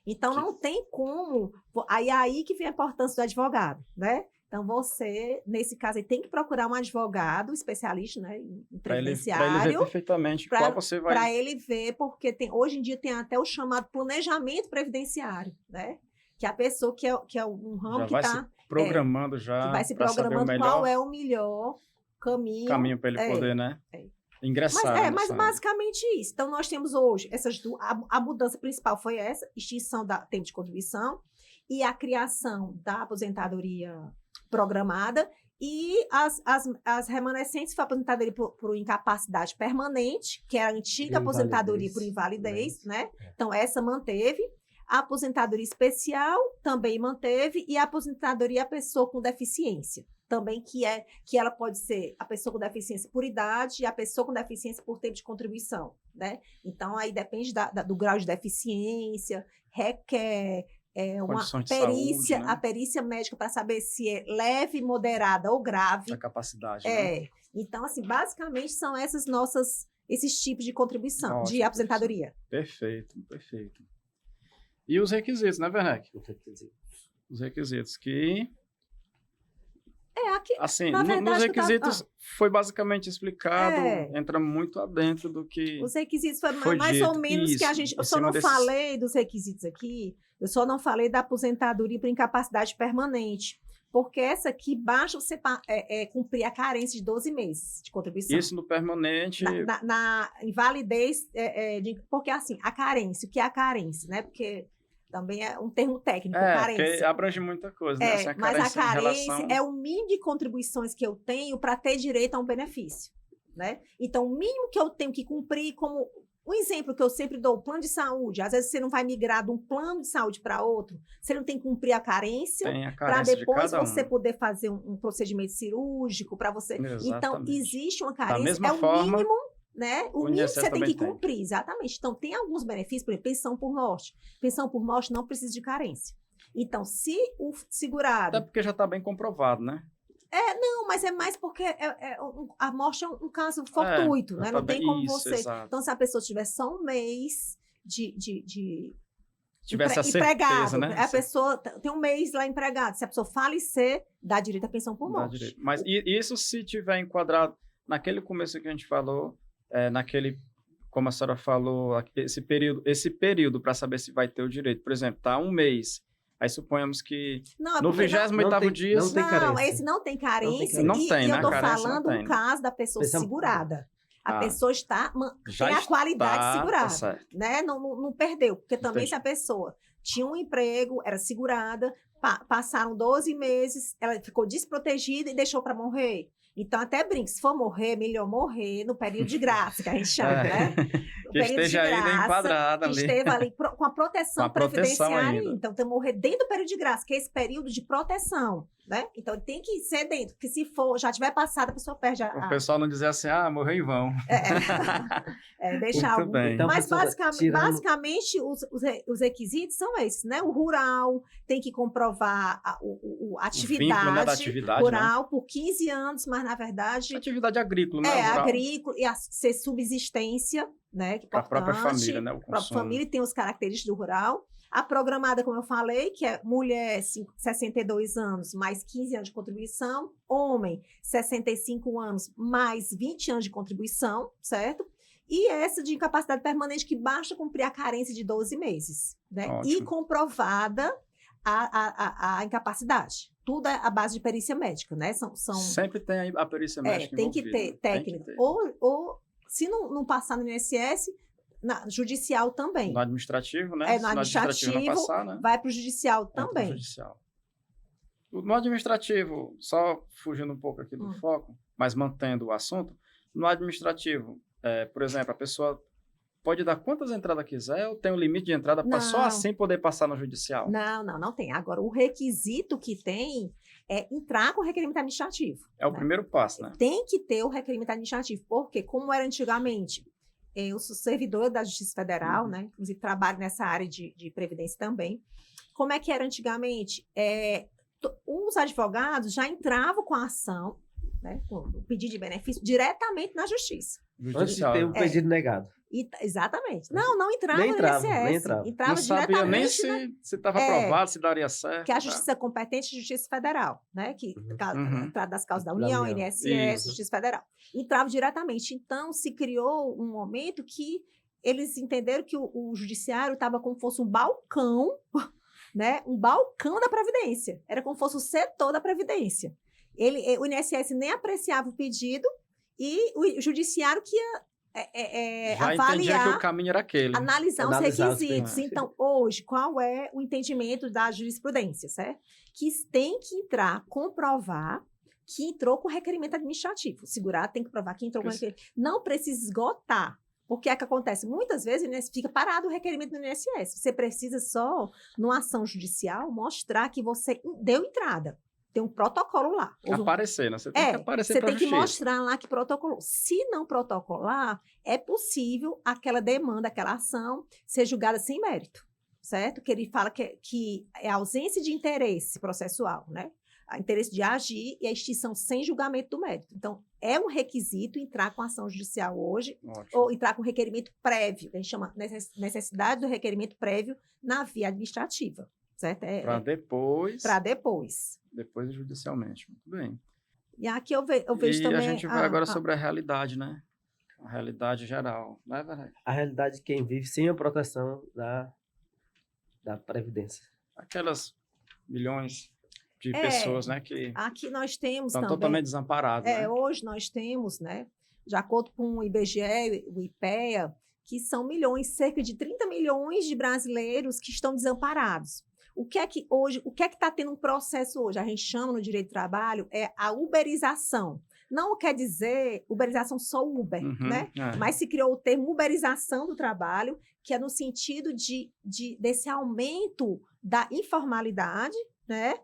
Então, não tem como, aí que vem a importância do advogado, né? Então, você, nesse caso, aí, tem que procurar um advogado especialista, né, em Para ele previdenciário, ver perfeitamente qual você vai... para ele ver, porque hoje em dia tem até o chamado planejamento previdenciário, né? Que a pessoa que é um ramo já que vai está se programando já, que vai se para saber o programando melhor qual é o melhor caminho para ele poder, né? é. Ingressar. Mas basicamente isso. Então, nós temos hoje a mudança principal foi essa, extinção da tempo de contribuição e a criação da aposentadoria programada e as remanescentes foi a aposentadoria por incapacidade permanente, que é a antiga aposentadoria por invalidez, né? Então, essa manteve. A aposentadoria especial também manteve e a aposentadoria à pessoa com deficiência. Também que ela pode ser a pessoa com deficiência por idade e a pessoa com deficiência por tempo de contribuição, né? Então, aí depende do grau de deficiência, requer uma Condições de perícia, saúde, né? a perícia médica para saber se é leve, moderada ou grave. A capacidade, né? Então, assim, basicamente são esses tipos de contribuição, Ótimo, de aposentadoria. Perfeito. E os requisitos, né, Werneck? Os requisitos que... Aqui, Assim, na verdade, nos requisitos foi basicamente explicado, É. entra muito adentro do que... Os requisitos foi Foi mais dito, ou menos que a isso, gente. Eu em só cima não desses- falei dos requisitos aqui, eu só não falei da aposentadoria por incapacidade permanente. Porque essa aqui basta você cumprir a carência de 12 meses de contribuição. Isso no permanente... Na invalidez, porque assim, a carência, o que é a carência, né? Porque também é um termo técnico, porque carência. abrange muita coisa, né? Assim, Mas a em carência relação... é o mínimo de contribuições que eu tenho para ter direito a um benefício, né? Então, o mínimo que eu tenho que cumprir, como um exemplo que eu sempre dou, o plano de saúde. Às vezes você não vai migrar de um plano de saúde para outro, você não tem que cumprir a carência Tem a para carência de depois cada você um. poder fazer um procedimento cirúrgico, para você. Então, Exatamente. existe uma Da carência, mesma o forma, mínimo, né? O mínimo que INSS você tem que também tem. cumprir, exatamente. Então, tem alguns benefícios, por exemplo, pensão por morte. Pensão por morte não precisa de carência. Então, se o segurado... até porque já está bem comprovado, né? Não, mas é mais porque a morte é um caso fortuito, né? tá Não tem bem- como isso, você... exato. Então, se a pessoa tiver só um mês de Tivesse a empregado, certeza, né? a pessoa tem um mês lá empregado. Se a pessoa falecer, dá direito à pensão por Dá morte. direito. Mas isso se tiver enquadrado naquele começo que a gente falou, como a senhora falou, esse período para saber se vai ter o direito. Por exemplo, tá um mês. Aí suponhamos que Não, é no porque 28º dia... não tem carência. esse não tem carência. Não e tem, e né? eu tô Carência não falando tem. no caso da pessoa Pensão- segurada. A Ah, pessoa já tem a qualidade tá segurada, certo. né? Não perdeu. Porque também Entendi. se a pessoa tinha um emprego, era segurada, passaram 12 meses, ela ficou desprotegida e deixou para morrer. Então, até brinco, se for morrer, melhor morrer no período de graça, que a gente chama, né? O Que período esteja de ainda graça, enquadrada que ali. esteve ali com a proteção Com a proteção previdenciária. ainda. Então, tem que morrer dentro do período de graça, que é esse período de proteção, né? Então, tem que ser dentro, porque se for, já tiver passado, a pessoa perde O pessoal não dizer assim, morreu em vão. deixar Muito algum. bem. Então, Mas professora, basicamente os requisitos são esses, né? O rural tem que comprovar a vínculo, né, atividade, da atividade, rural por 15 anos, mas na verdade Atividade agrícola, né? rural. agrícola e ser subsistência, né? Que é Para a própria importante. família, né? O A própria consumo. família tem os características do rural. A programada, como eu falei, que é mulher 62 anos mais 15 anos de contribuição, homem 65 anos mais 20 anos de contribuição, certo? e essa de incapacidade permanente que basta cumprir a carência de 12 meses, né? E Ótimo. comprovada a incapacidade. Tudo é a base de perícia médica, né? São Sempre tem aí a perícia médica tem que envolvida, ter né? Tem que técnica. ter. Ou se não passar no INSS, na judicial também. No administrativo, né? No Se no administrativo não administrativo, passar, né? vai para o judicial Entra no também. judicial. No administrativo, só fugindo um pouco aqui do foco, mas mantendo o assunto, no administrativo, por exemplo, a pessoa pode dar quantas entradas quiser ou tem um limite de entrada para só Não. assim poder passar no judicial? Não tem. Agora, o requisito que tem é entrar com o requerimento administrativo. É o né? primeiro passo, né? Tem que ter o requerimento administrativo, porque como era antigamente, eu sou servidora da Justiça Federal, né? Inclusive trabalho nessa área de previdência também. Como é que era antigamente? Os advogados já entravam com a ação, né, com o pedido de benefício, diretamente na Justiça. Antes de Judicial. ter o pedido negado. Exatamente. Não entrava Nem no entrava, INSS. nem entrava. Entrava Não sabia nem diretamente se estava aprovado, se daria certo. que é a tá? Justiça competente é a Justiça Federal, né? Que trata das causas da Da União, União. INSS, Isso. Justiça Federal. Entrava diretamente. Então, se criou um momento que eles entenderam que o judiciário estava como se fosse um balcão, né? Um balcão da Previdência. Era como se fosse o setor da Previdência. O INSS nem apreciava o pedido e o judiciário que ia Já entendia que avaliar, o caminho era aquele. analisar os Analisar os requisitos. requisitos. Então, hoje, qual é o entendimento da jurisprudência, certo? Que tem que entrar, comprovar que entrou com requerimento administrativo. O segurado tem que provar que entrou com requerimento. Não precisa esgotar. Porque é que acontece? Muitas vezes o INSS fica parado o requerimento no INSS. Você precisa só, numa ação judicial, mostrar que você deu entrada. Tem um protocolo lá. Aparecer, né? Você tem que aparecer Você para a tem que justiça. mostrar lá que protocolou. Se não protocolar, é possível aquela demanda, aquela ação ser julgada sem mérito, certo? Que ele fala que é a ausência de interesse processual, né? O interesse de agir e a extinção sem julgamento do mérito. Então, é um requisito entrar com ação judicial hoje, Ótimo. ou entrar com requerimento prévio, que a gente chama necessidade do requerimento prévio na via administrativa, certo? Para depois. Para depois. Depois judicialmente. Muito bem. E aqui eu vejo E também... a gente vai agora sobre a realidade, né? A realidade geral. Não é verdade? A realidade de quem vive sem a proteção da Previdência. Aquelas milhões de pessoas, né? Que Aqui nós temos estão também... totalmente desamparadas, né? Hoje nós temos, né, de acordo com o IBGE, o IPEA, que são cerca de 30 milhões de brasileiros que estão desamparados. O que é que está tendo um processo hoje? A gente chama no direito do trabalho a uberização. Não quer dizer uberização só Uber, né? Mas se criou o termo uberização do trabalho, que é no sentido desse aumento da informalidade, né?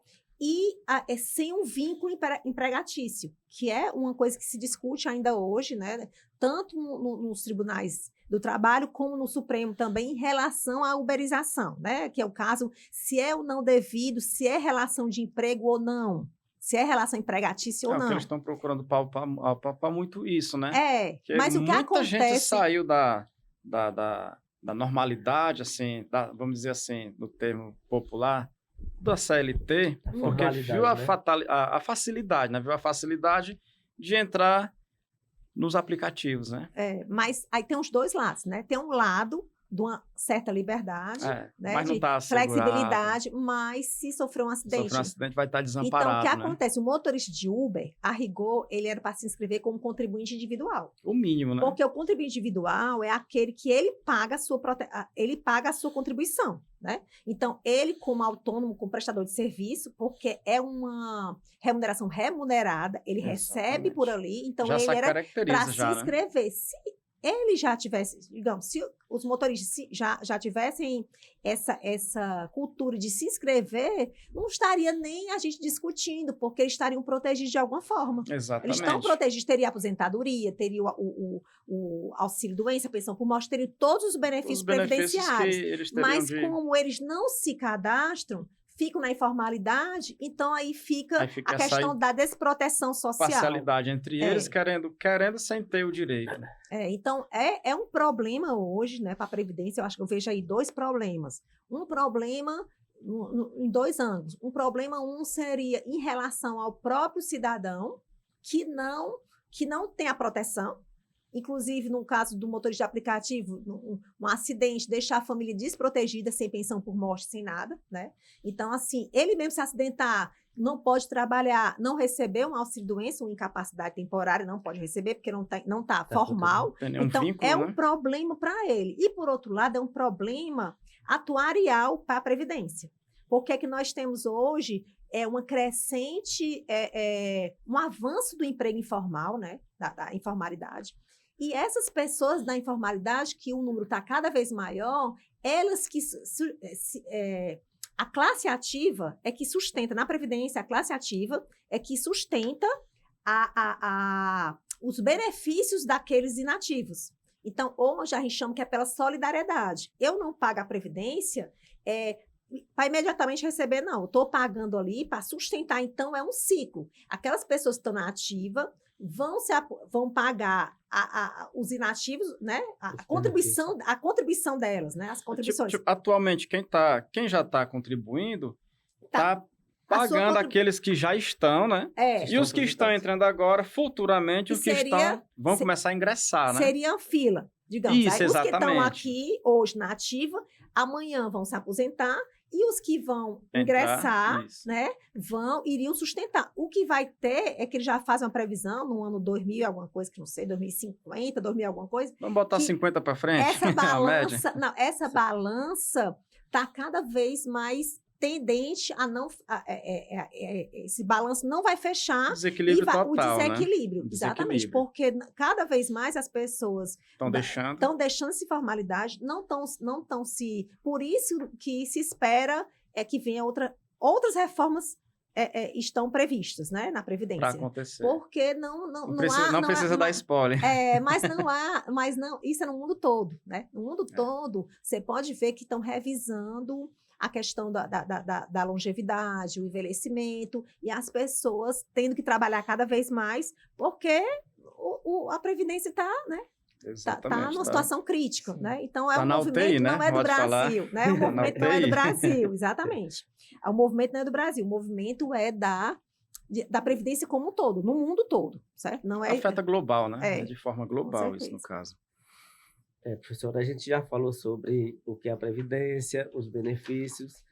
E sem um vínculo empregatício, que é uma coisa que se discute ainda hoje, né? Tanto nos tribunais do trabalho, como no Supremo também, em relação à uberização, né? Que é o caso, se é ou não devido, se é relação de emprego ou não, se é relação empregatícia ou não. Porque eles estão procurando palpar muito isso, né? Mas o que acontece... Muita gente saiu da normalidade, assim, vamos dizer assim, no termo popular, da CLT, porque viu a facilidade, né? Viu a facilidade de entrar nos aplicativos, né? Mas aí tem os dois lados, né? Tem um lado de uma certa liberdade, né? Mas não de tá flexibilidade, mas se sofrer um acidente... vai estar desamparado, Então, o que né? acontece? O motorista de Uber, a rigor, ele era para se inscrever como contribuinte individual. O mínimo, né? Porque o contribuinte individual é aquele que ele paga a sua contribuição, né? Então, ele como autônomo, como prestador de serviço, porque é uma remuneração remunerada, ele recebe por ali, então já ele era para se né? inscrever. Se ele já tivesse, digamos, se os motoristas já tivessem essa cultura de se inscrever, não estaria nem a gente discutindo, porque eles estariam protegidos de alguma forma. Exatamente. Eles estão protegidos, teria aposentadoria, teria o auxílio-doença, pensão por morte, teria todos os benefícios previdenciários. Mas como eles não se cadastram, ficam na informalidade, então aí fica a questão da desproteção social. Parcialidade entre eles, querendo sem ter o direito. Então, é um problema hoje, né, para a Previdência. Eu acho que eu vejo aí dois problemas. Um problema em dois ângulos. Um problema seria em relação ao próprio cidadão, que não tem a proteção, inclusive no caso do motorista de aplicativo, um acidente, deixar a família desprotegida, sem pensão por morte, sem nada, né? Então, assim, ele mesmo se acidentar, não pode trabalhar, não receber um auxílio-doença, uma incapacidade temporária, não pode receber, porque não tá formal. Tem nenhum Então, vínculo, é né? um problema para ele. E, por outro lado, é um problema atuarial para a Previdência. Porque é que nós temos hoje uma crescente, um avanço do emprego informal, né? Da informalidade. E essas pessoas da informalidade, que o número está cada vez maior, elas que... a classe ativa é que sustenta, na Previdência, a classe ativa é que sustenta os benefícios daqueles inativos. Então, hoje a gente chama que é pela solidariedade. Eu não pago a Previdência para imediatamente receber, não. Eu estou pagando ali para sustentar. Então, é um ciclo. Aquelas pessoas que estão na ativa vão pagar os inativos, né? A contribuição delas, né? As contribuições. Atualmente, quem já está contribuindo está pagando aqueles que já estão, né? E os que estão entrando agora, futuramente, os que vão começar a ingressar, né? Seria a fila, digamos. Isso, aí, exatamente. Os que estão aqui hoje na ativa, amanhã vão se aposentar, e os que vão ingressar, né, iriam sustentar. O que vai ter é que ele já faz uma previsão no ano 2000, alguma coisa, que não sei, 2050, 2000, alguma coisa. Vamos botar 50 para frente? Essa balança está cada vez mais tendente a não... esse balanço não vai fechar. Desequilíbrio total, o desequilíbrio, né? Exatamente. Porque cada vez mais as pessoas estão deixando essa informalidade, não estão se... Por isso que se espera que venha outras reformas estão previstas, né, na Previdência. Para acontecer. Porque não precisa dar spoiler. Mas isso é no mundo todo, né? No mundo todo, você pode ver que estão revisando a questão da longevidade, o envelhecimento, e as pessoas tendo que trabalhar cada vez mais, porque a Previdência está, né? Está numa situação crítica, né? Então, um movimento UTI, né? não é do Brasil, né? O movimento não é do Brasil, exatamente. O movimento não é do Brasil, o movimento é da Previdência como um todo, no mundo todo, certo? Não é... Afeta global, né? De forma global, isso no caso. Professora, a gente já falou sobre o que é a Previdência, os benefícios,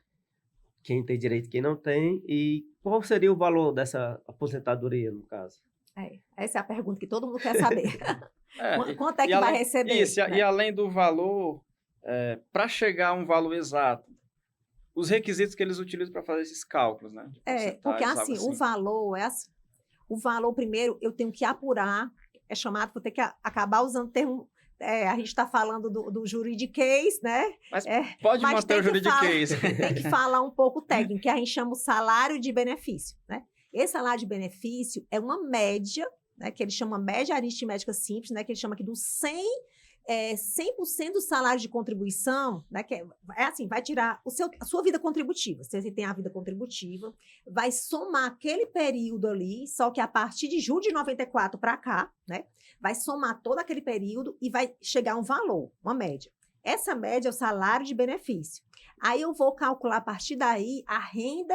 quem tem direito e quem não tem, e qual seria o valor dessa aposentadoria, no caso? Essa é a pergunta que todo mundo quer saber. Quanto é que vai receber? Isso, né? E além do valor, para chegar a um valor exato, os requisitos que eles utilizam para fazer esses cálculos, né? Porque assim, o valor assim. O valor, primeiro, eu tenho que apurar, vou ter que acabar usando o termo... a gente está falando do juridiquês, né? Mas pode manter o juridiquês. Tem que falar um pouco técnico, que a gente chama o salário de benefício, né? Esse salário de benefício é uma média, né, que ele chama média aritmética simples, né, que ele chama aqui do 100% do salário de contribuição, né, que assim, vai tirar a sua vida contributiva. Se você tem a vida contributiva, vai somar aquele período ali, só que a partir de julho de 94 para cá, né, vai somar todo aquele período e vai chegar a um valor, uma média. Essa média é o salário de benefício. Aí eu vou calcular a partir daí a renda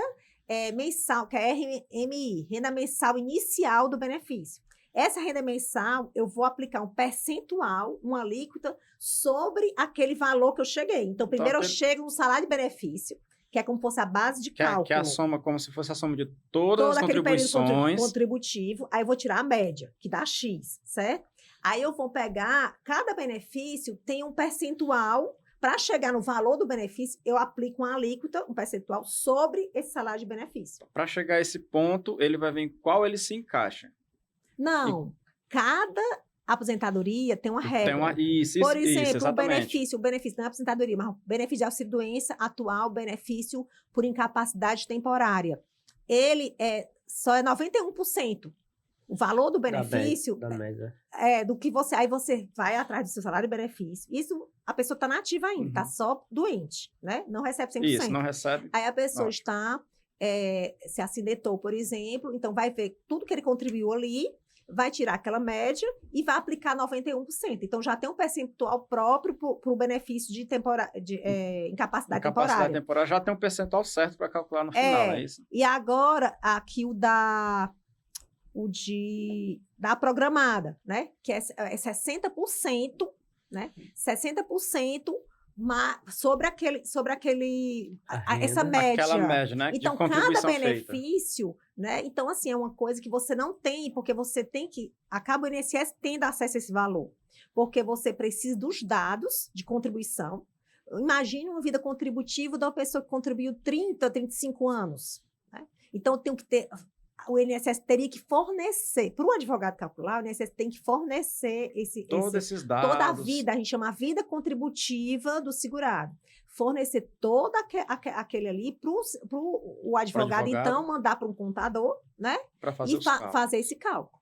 mensal, que é RMI, renda mensal inicial do benefício. Essa renda mensal, eu vou aplicar um percentual, uma alíquota, sobre aquele valor que eu cheguei. Então, primeiro eu chego no salário de benefício, que é como se fosse a base de cálculo. Que é a soma, como se fosse a soma de todas as contribuições. Período contributivo, aí eu vou tirar a média, que dá X, certo? Aí eu vou pegar, cada benefício tem um percentual. Para chegar no valor do benefício, eu aplico uma alíquota, um percentual, sobre esse salário de benefício. Para chegar a esse ponto, ele vai ver em qual ele se encaixa. Não, cada aposentadoria tem uma regra. Por exemplo, o benefício não é aposentadoria, mas o benefício de auxílio-doença atual, benefício por incapacidade temporária. Ele só é 91%. O valor do benefício da média. Do que você... Aí você vai atrás do seu salário de benefício. Isso, a pessoa está nativa ainda, está só doente, né? Não recebe 100%. Isso, não recebe. Aí a pessoa se acidentou, por exemplo, então vai ver tudo que ele contribuiu ali, vai tirar aquela média e vai aplicar 91%. Então, já tem um percentual próprio para o benefício de incapacidade temporária. Já tem um percentual certo para calcular no final, é isso? E agora, aqui o da programada, né? Que é 60%, né? 60% sobre essa média. Aquela média, né? Então, de cada contribuição benefício, né? Então, assim, é uma coisa que você não tem, porque você tem que. Acaba o INSS tendo acesso a esse valor. Porque você precisa dos dados de contribuição. Imagine uma vida contributiva de uma pessoa que contribuiu 30, 35 anos. Né? Então, tem que ter. O INSS teria que fornecer, para o advogado calcular, o INSS tem que fornecer todos esses dados. Toda a vida, a gente chama a vida contributiva do segurado. Fornecer todo aquele ali para o advogado, então, mandar para um contador, né? Para fazer fazer esse cálculo.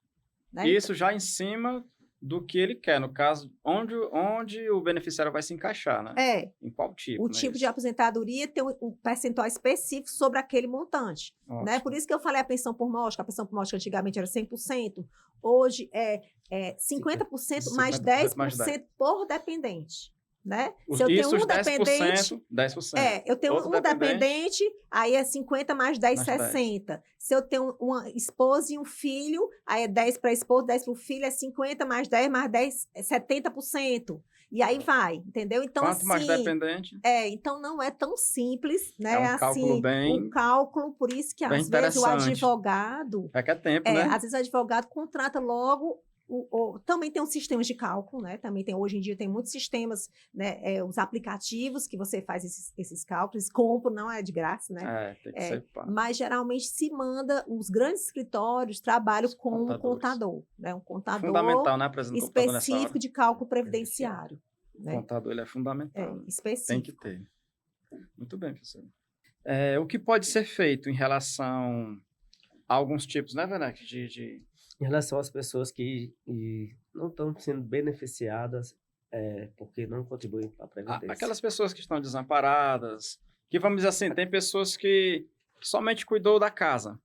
Né? Isso já em cima do que ele quer, no caso, onde o beneficiário vai se encaixar, né? Em qual tipo? O tipo de aposentadoria tem um percentual específico sobre aquele montante. Né? Por isso que eu falei a pensão por morte, que a pensão por morte antigamente era 100%, hoje é 50% mais 10% por dependente. Né? Se eu tenho um dependente, 10%. Eu tenho um dependente, aí é 50 mais 10, 60. Se eu tenho uma esposa e um filho, aí é 10 para a esposa, 10 para o filho, é 50 mais 10 mais 10, é 70%. E aí vai, entendeu? Então, quanto mais dependente? Então não é tão simples, né? É um cálculo um cálculo, por isso que às vezes o advogado... Requer tempo, né? Às vezes o advogado contrata logo... também tem um sistema de cálculo, né? Também tem, hoje em dia tem muitos sistemas, né? Os aplicativos que você faz esses cálculos, compra, não é de graça, né? Tem que ser pago. Mas geralmente se manda, os grandes escritórios trabalham com um contador, né? Um contador fundamental, né? específico de cálculo previdenciário. Né? O contador ele é fundamental. Específico. Tem que ter. Muito bem, professor. O que pode ser feito em relação a alguns tipos, né, Werneck, Em relação às pessoas que não estão sendo beneficiadas porque não contribuem para a Previdência. Aquelas pessoas que estão desamparadas, que vamos dizer assim, tem pessoas que somente cuidou da casa.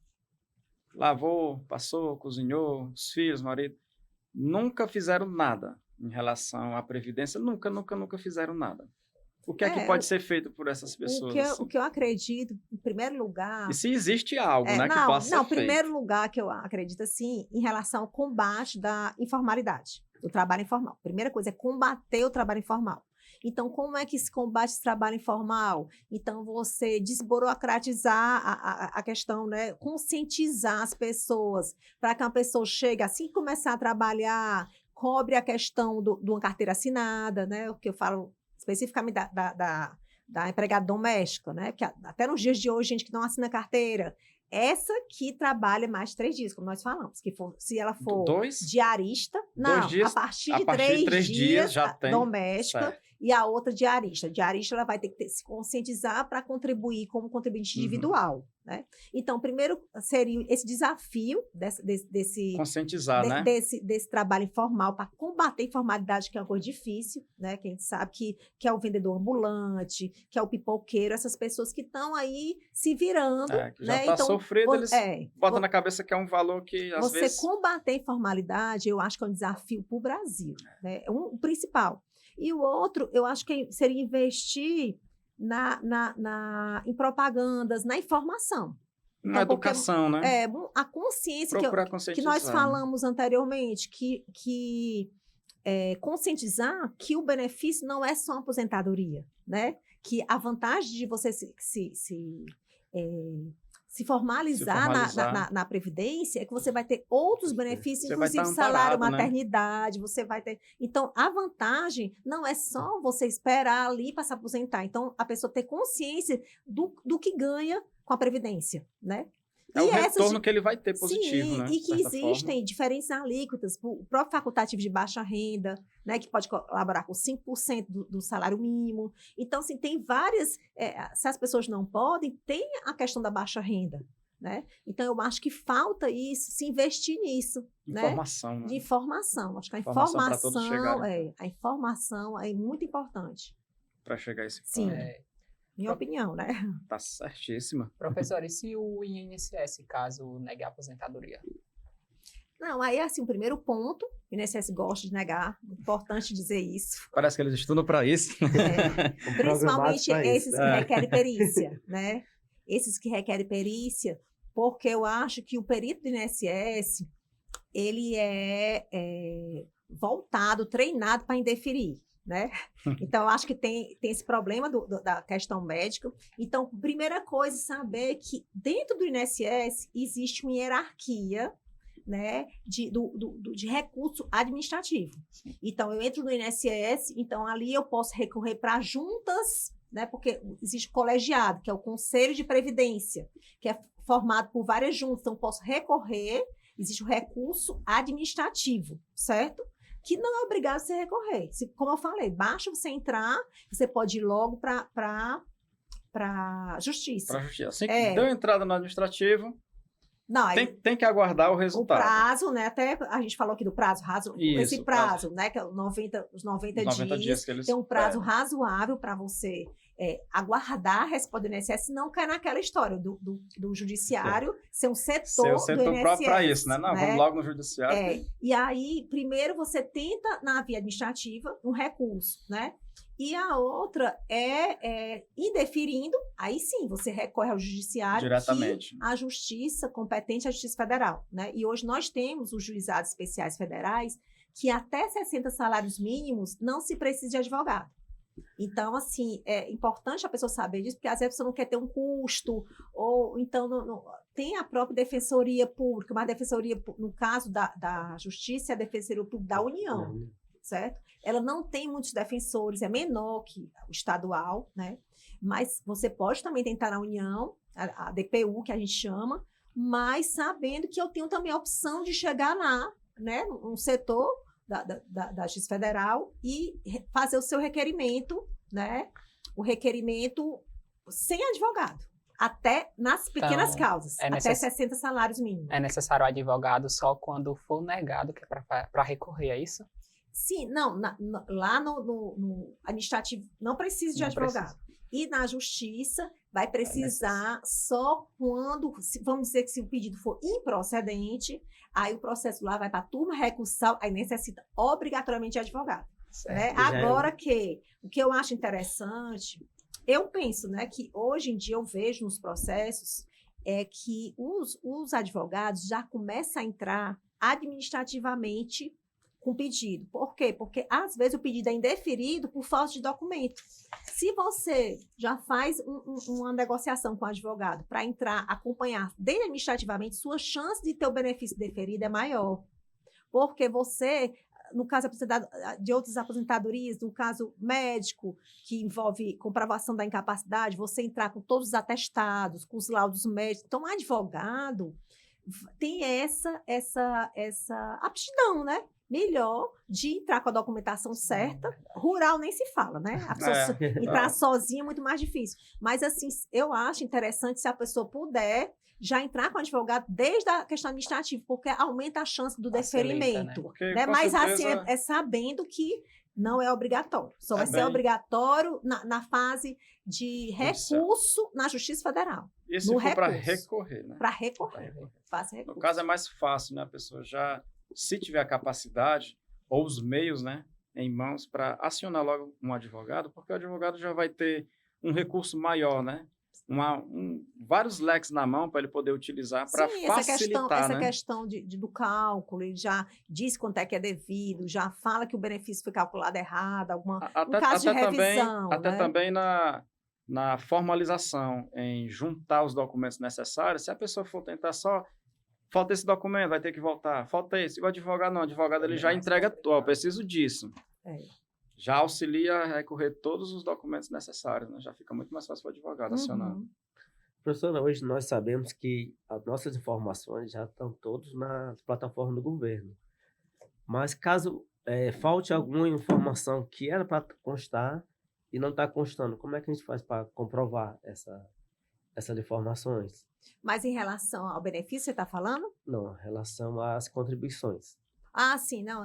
Lavou, passou, cozinhou, os filhos, o marido. Nunca fizeram nada em relação à Previdência. Nunca fizeram nada. O que é que pode ser feito por essas pessoas? O que eu acredito, em primeiro lugar... E se existe algo, né, que possa ser feito? Não, em primeiro lugar que eu acredito, assim, em relação ao combate da informalidade, do trabalho informal. Primeira coisa é combater o trabalho informal. Então, como é que se combate esse trabalho informal? Então, você desburocratizar a questão, né? Conscientizar as pessoas, para que uma pessoa chegue, assim que começar a trabalhar, cobre a questão de uma carteira assinada, né? O que eu falo... especificamente da empregada doméstica, né? Que até nos dias de hoje, gente que não assina carteira, essa que trabalha mais de 3 dias, como nós falamos, se ela for diarista, a partir de 3 dias já tem doméstica, certo. E a outra diarista. Diarista, ela vai ter que se conscientizar para contribuir como contribuinte individual, né? Então, primeiro seria esse desafio desse conscientizar, né? Desse trabalho informal para combater a informalidade, que é uma coisa difícil, né? Que a gente sabe que é o vendedor ambulante, que é o pipoqueiro, essas pessoas que estão aí se virando, que já né? Está então, sofrido, eles botam na cabeça que é um valor que às vezes... Você combater a informalidade, eu acho que é um desafio para o Brasil, né? O principal. E o outro, eu acho que seria investir em propagandas, na informação. Na educação, né? A consciência que nós conscientizar, falamos anteriormente, que conscientizar que o benefício não é só uma aposentadoria, né? Que a vantagem de você se formalizar na Previdência é que você vai ter outros benefícios, inclusive salário, maternidade, você vai ter... Então, a vantagem não é só você esperar ali para se aposentar. Então, a pessoa ter consciência do que ganha com a Previdência, né? É o retorno que ele vai ter positivo, sim, né? E que existem diferentes alíquotas, o próprio facultativo de baixa renda, né, que pode colaborar com 5% do salário mínimo. Então, assim, tem várias... se as pessoas não podem, tem a questão da baixa renda, né? Então, eu acho que falta isso, se investir nisso. Informação, né? De informação. Acho que a informação é muito importante. Para chegar a esse ponto. Sim. Minha opinião, né? Tá certíssima. Professor, e se o INSS, caso negue a aposentadoria? Não, aí assim, o primeiro ponto, o INSS gosta de negar, importante dizer isso. Parece que eles estudam para isso. Principalmente esses que requerem perícia, né? Esses que requerem perícia, porque eu acho que o perito do INSS, ele é voltado, treinado para indeferir, né? Então, eu acho que tem esse problema da questão médica. Então, primeira coisa, saber que dentro do INSS existe uma hierarquia, né, de recurso administrativo. Então, eu entro no INSS, então ali eu posso recorrer para juntas, né, porque existe o colegiado, que é o Conselho de Previdência, que é formado por várias juntas, então eu posso recorrer, existe o recurso administrativo, certo? Que não é obrigado a você recorrer. Como eu falei, basta você entrar, você pode ir logo para a justiça. Para a justiça. Assim que deu entrada no administrativo, não, tem que aguardar o resultado. O prazo, né? Até a gente falou aqui do prazo razoável. Esse prazo, né? Que é os 90 dias que eles tem um prazo razoável para você aguardar a resposta do INSS, não cair naquela história do judiciário ser um setor do INSS. Próprio para isso, né? Não, né? Vamos logo no judiciário. E aí, primeiro você tenta, na via administrativa, um recurso, né? E a outra indeferindo, aí sim, você recorre ao judiciário, diretamente. A justiça competente, a Justiça Federal, né? E hoje nós temos os juizados especiais federais que até 60 salários mínimos não se precisa de advogado. Então, assim, é importante a pessoa saber disso, porque às vezes você não quer ter um custo, ou então tem a própria Defensoria Pública, mas a Defensoria, no caso da Justiça, é a Defensoria Pública da União, certo? Ela não tem muitos defensores, é menor que o estadual, né? Mas você pode também tentar na União, a DPU, que a gente chama, mas sabendo que eu tenho também a opção de chegar lá, né, no setor da Justiça Federal e fazer o seu requerimento, né? O requerimento sem advogado, até nas pequenas causas, até 60 salários mínimos. É necessário advogado só quando for negado, que é para recorrer, é isso? Sim, não, lá no administrativo não precisa de advogado. E na justiça vai precisar só quando, vamos dizer que se o pedido for improcedente, aí o processo lá vai para a turma recursal, aí necessita obrigatoriamente de advogado. Né? Agora que o que eu acho interessante, eu penso, né, que hoje em dia eu vejo nos processos que os advogados já começam a entrar administrativamente com pedido. Por quê? Porque, às vezes, o pedido é indeferido por falta de documento. Se você já faz uma negociação com o advogado para entrar, acompanhar dele administrativamente, sua chance de ter o benefício deferido é maior. Porque você, no caso de outras aposentadorias, no caso médico, que envolve comprovação da incapacidade, você entrar com todos os atestados, com os laudos médicos. Então, o advogado tem essa aptidão, né? Melhor de entrar com a documentação certa. Rural nem se fala, né? A pessoa entrar sozinha é muito mais difícil. Mas, assim, eu acho interessante se a pessoa puder já entrar com o advogado desde a questão administrativa, porque aumenta a chance do deferimento. Né? Porque, né? Mas, assim, é sabendo que não é obrigatório. Só vai ser obrigatório na fase de recurso na Justiça Federal. E se for para recorrer, né? Para recorrer. No caso, é mais fácil, né? A pessoa já, se tiver a capacidade ou os meios, né, em mãos para acionar logo um advogado, porque o advogado já vai ter um recurso maior, né? Vários leques na mão para ele poder utilizar para facilitar, essa questão do cálculo, ele já diz quanto é que é devido, já fala que o benefício foi calculado errado, um caso de revisão. Até também na formalização, em juntar os documentos necessários, se a pessoa for tentar só, falta esse documento, vai ter que voltar, falta esse, o advogado não, o advogado ele já entrega, preciso disso. Já auxilia a recorrer todos os documentos necessários, né? Já fica muito mais fácil para o advogado acionar. Professora, hoje nós sabemos que as nossas informações já estão todas na plataforma do governo. Mas caso falte alguma informação que era para constar e não está constando, como é que a gente faz para comprovar essas informações? Mas em relação ao benefício, você está falando? Não, em relação às contribuições. Ah, sim, não.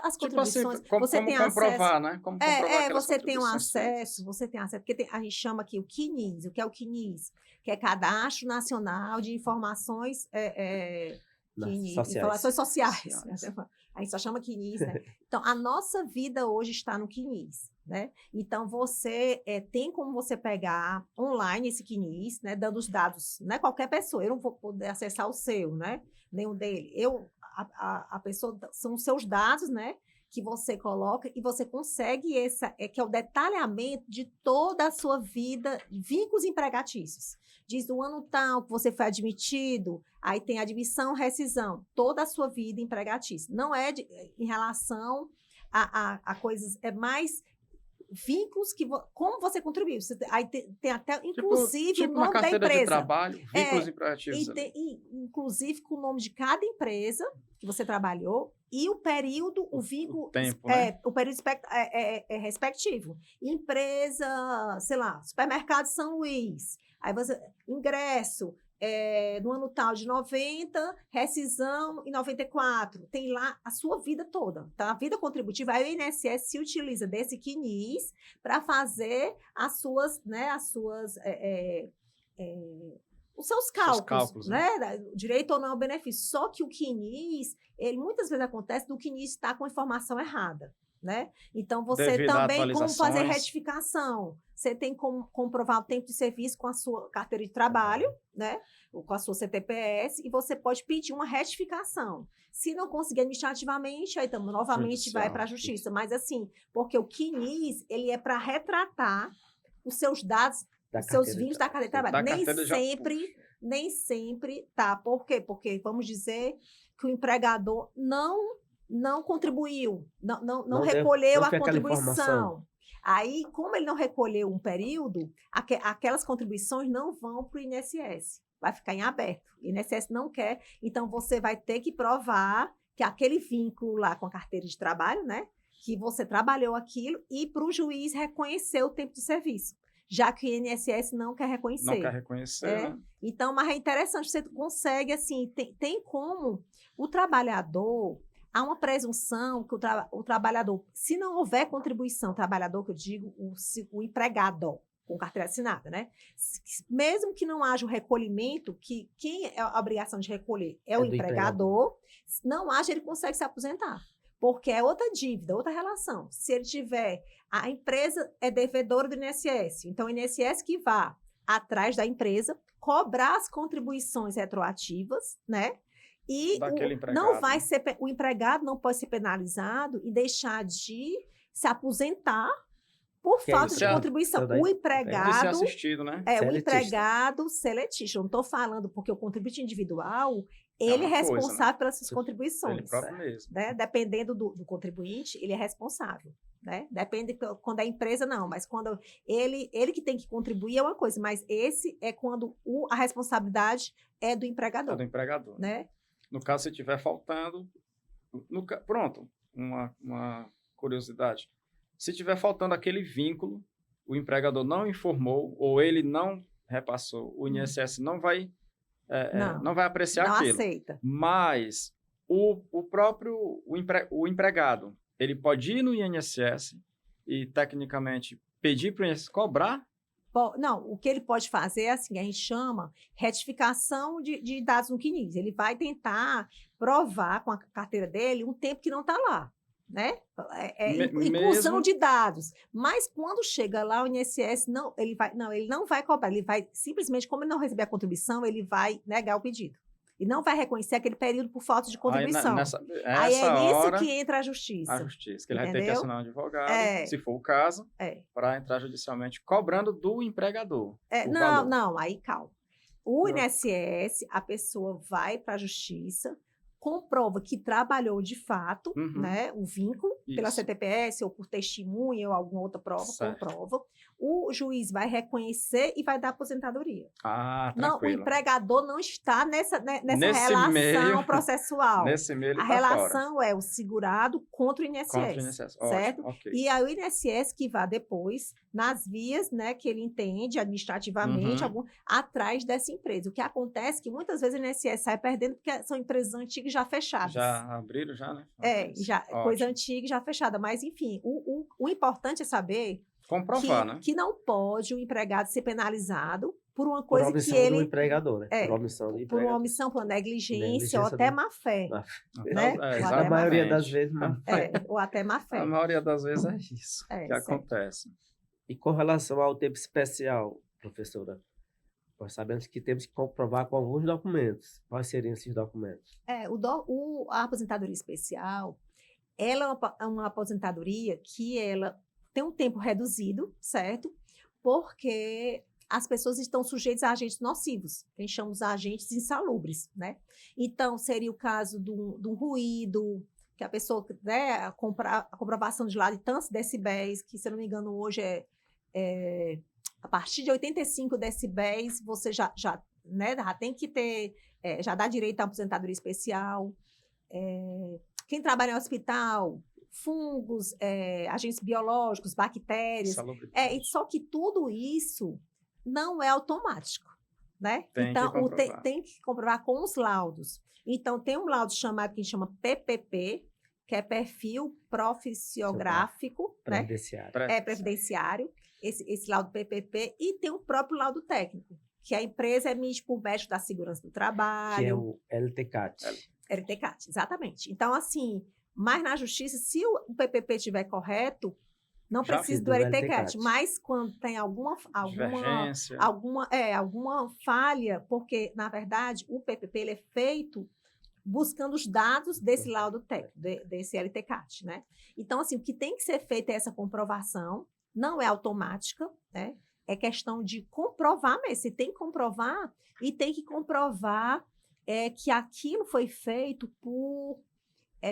As contribuições, tipo assim, você tem comprovar, acesso, né? Como comprovar você tem acesso, porque a gente chama aqui o CNIS. O que é o CNIS? Que é Cadastro Nacional de Informações, Informações Sociais. A gente só chama CNIS, né? Então, a nossa vida hoje está no CNIS, né? Então, você tem como você pegar online esse CNIS, né? Dando os dados, né? Qualquer pessoa, eu não vou poder acessar o seu, né? Nenhum dele. a pessoa, são os seus dados, né? Que você coloca e você consegue que é o detalhamento de toda a sua vida, vínculos empregatícios. Diz o ano tal que você foi admitido, aí tem admissão, rescisão, toda a sua vida empregatícia. Não é em relação a coisas, é mais vínculos como você contribuiu. Aí tem até, inclusive, o nome da empresa. Carteira de trabalho, vínculos empregativos. Inclusive, com o nome de cada empresa que você trabalhou e o período, o vínculo... O tempo, né? O período respectivo. Empresa, sei lá, Supermercado São Luís. Aí você... Ingresso... no ano tal de 90, rescisão em 94. Tem lá a sua vida toda. Então, a vida contributiva, a INSS se utiliza desse CNIS para fazer os seus cálculos, né? Direito ou não ao benefício. Só que o CNIS, ele muitas vezes acontece do CNIS estar com a informação errada. Né? Então, você também como fazer retificação. Você tem como comprovar o tempo de serviço com a sua carteira de trabalho, né? Ou com a sua CTPS, e você pode pedir uma retificação. Se não conseguir administrativamente, aí novamente vai para a justiça. Mas assim, porque o CNIS, ele é para retratar os seus dados, os seus vínculos da carteira de trabalho. Nem sempre, tá? Por quê? Porque vamos dizer que o empregador não contribuiu, não recolheu a contribuição. Aí, como ele não recolheu um período, aquelas contribuições não vão para o INSS. Vai ficar em aberto. O INSS não quer. Então, você vai ter que provar que aquele vínculo lá com a carteira de trabalho, né? Que você trabalhou aquilo e para o juiz reconhecer o tempo de serviço. Já que o INSS não quer reconhecer. Não quer reconhecer, né? Então, mas é interessante, você consegue, assim, tem como o trabalhador... Há uma presunção que o trabalhador, se não houver contribuição, trabalhador, que eu digo, o empregado com carteira assinada, né? Mesmo que não haja o recolhimento, que quem é a obrigação de recolher é o empregador, não haja, ele consegue se aposentar. Porque é outra dívida, outra relação. Se ele tiver, a empresa é devedora do INSS, então o INSS que vá atrás da empresa, cobrar as contribuições retroativas, né? E o empregado não pode ser penalizado e deixar de se aposentar por falta de contribuição. O empregado... assistido, né? O empregado seletista. Eu não estou falando porque o contribuinte individual, ele é responsável pelas suas contribuições. Ele próprio mesmo. Né? Dependendo do contribuinte, ele é responsável. Né? Depende quando é empresa, não. Mas quando ele que tem que contribuir é uma coisa. Mas esse é quando a responsabilidade é do empregador. É do empregador. Né? No caso, se estiver faltando... Pronto, uma curiosidade. Se estiver faltando aquele vínculo, o empregador não informou ou ele não repassou, o INSS não vai apreciar aquilo. Não aceita. Mas o empregado, ele pode ir no INSS e, tecnicamente, pedir para o INSS cobrar. Não, o que ele pode fazer é assim, a gente chama retificação de dados no CNIS. Ele vai tentar provar com a carteira dele um tempo que não está lá, né? Inclusão de dados. Mas quando chega lá, o INSS, ele não vai cobrar, ele vai simplesmente, como ele não receber a contribuição, ele vai negar o pedido. E não vai reconhecer aquele período por falta de contribuição. Aí é nisso que entra a justiça. A justiça, que ele vai ter que assinar um advogado, se for o caso, para entrar judicialmente, cobrando do empregador. Não, aí calma. O INSS, a pessoa vai para a justiça, comprova que trabalhou de fato, né, o vínculo, pela CTPS, ou por testemunha, ou alguma outra prova, comprova. O juiz vai reconhecer e vai dar aposentadoria. Não, o empregador não está nessa relação processual. Nesse meio ele a relação é o segurado contra o INSS. Certo? Okay. E aí o INSS que vai depois, nas vias, né, que ele entende administrativamente, atrás dessa empresa. O que acontece é que muitas vezes o INSS sai perdendo porque são empresas antigas já fechadas. Já abriram, né? Coisa antiga já fechada. Mas, enfim, o importante é saber comprovar, que não pode o empregado ser penalizado por uma coisa por que ele... do empregador, né? Por uma omissão, por uma negligência ou até má fé. Né? A maioria das vezes, má fé. Ou até má fé. A maioria das vezes é isso que acontece. E com relação ao tempo especial, professora, Nós sabemos que temos que comprovar com alguns documentos. Quais seriam esses documentos? A aposentadoria especial, ela é uma aposentadoria que ela tem um tempo reduzido, certo? Porque as pessoas estão sujeitas a agentes nocivos, que a gente chama os agentes insalubres, né? Então, seria o caso de um ruído, que a pessoa, né, a comprovação de lá de tantos decibéis, que, se eu não me engano, hoje a partir de 85 decibéis, você já tem que ter, já dá direito à aposentadoria especial. Quem trabalha em hospital, fungos, agentes biológicos, bactérias. Só que tudo isso não é automático, né? Então, tem que comprovar com os laudos. Então, tem um laudo chamado, que a gente chama PPP, que é Perfil Profissiográfico, né? Previdenciário. Esse laudo PPP, e tem o próprio laudo técnico, que a empresa emite por médico da segurança do trabalho. Que é o LTCAT. LTCAT, exatamente. Então, assim, mas na justiça, se o PPP estiver correto, não precisa do LTCAT. Mas quando tem alguma falha, porque, na verdade, o PPP ele é feito buscando os dados desse laudo técnico, desse LTCAT, né? Então, assim, o que tem que ser feito é essa comprovação, não é automática, né? É questão de comprovar mesmo. Você tem que comprovar, e tem que comprovar que aquilo foi feito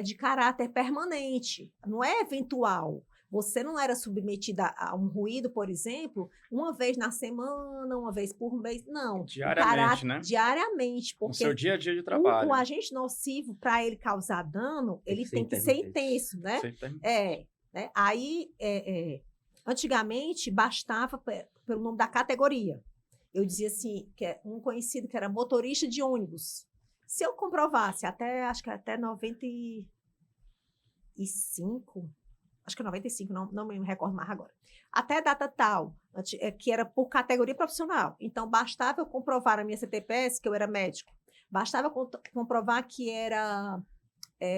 de caráter permanente, não é eventual. Você não era submetida a um ruído, por exemplo, uma vez na semana, uma vez por mês, não. Diariamente, né? Diariamente, porque no seu dia a dia de trabalho. O agente nocivo, para ele causar dano, ele tem que ser intenso, né? Né? Aí, antigamente, bastava pelo nome da categoria. Eu dizia assim, que é um conhecido que era motorista de ônibus. Se eu comprovasse acho que até 95, acho que é 95, não me recordo mais agora, até data tal, que era por categoria profissional. Então, bastava eu comprovar a minha CTPS, que eu era médico, bastava comprovar que era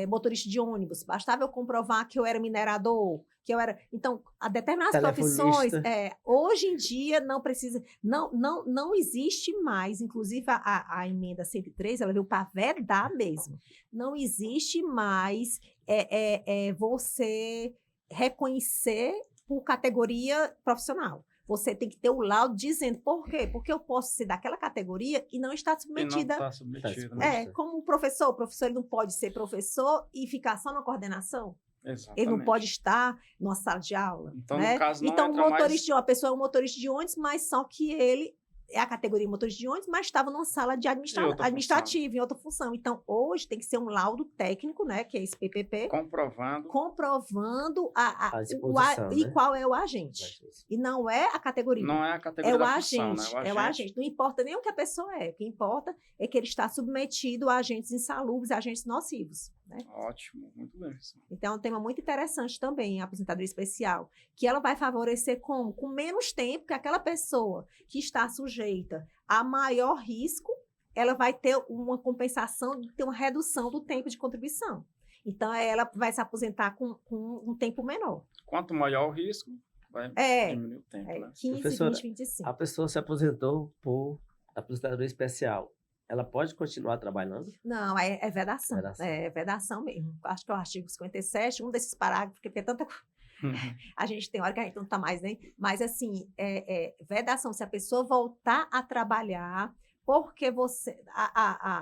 motorista de ônibus, bastava eu comprovar que eu era minerador, que eu era... Então, a determinadas profissões, hoje em dia, não precisa... Não existe mais, inclusive a emenda 103, ela veio para vedar mesmo. Não existe mais você reconhecer por categoria profissional. Você tem que ter o laudo dizendo por quê? Porque eu posso ser daquela categoria e não estar submetida. E não está submetido, né? Como o professor ele não pode ser professor e ficar só na coordenação. Exatamente. Ele não pode estar numa sala de aula. Então, né? no caso, não então, uma pessoa é um motorista de ônibus, mas só que ele é a categoria motorista de ônibus, mas estava numa sala de administrativa, em outra função. Então, hoje tem que ser um laudo técnico, né, que é esse PPP. Comprovando a disposição, e qual é o agente. E não é a categoria. Não é a categoria da agente, função, né? É o agente. Não importa nem o que a pessoa é. O que importa é que ele está submetido a agentes insalubres, agentes nocivos. Né? Ótimo, muito bem. Então, é um tema muito interessante também, a aposentadoria especial, que ela vai favorecer com menos tempo que aquela pessoa que está sujeita a maior risco, ela vai ter uma compensação, ter uma redução do tempo de contribuição. Então, ela vai se aposentar com um tempo menor. Quanto maior o risco, vai diminuir o tempo. Né? 15, Professora, 20, 25. A pessoa se aposentou por aposentadoria especial. Ela pode continuar trabalhando? Não, é vedação. É vedação mesmo. Acho que é o artigo 57, um desses parágrafos, porque tem tanta... A gente tem hora que a gente não está mais, né? Mas, assim, vedação, se a pessoa voltar a trabalhar, porque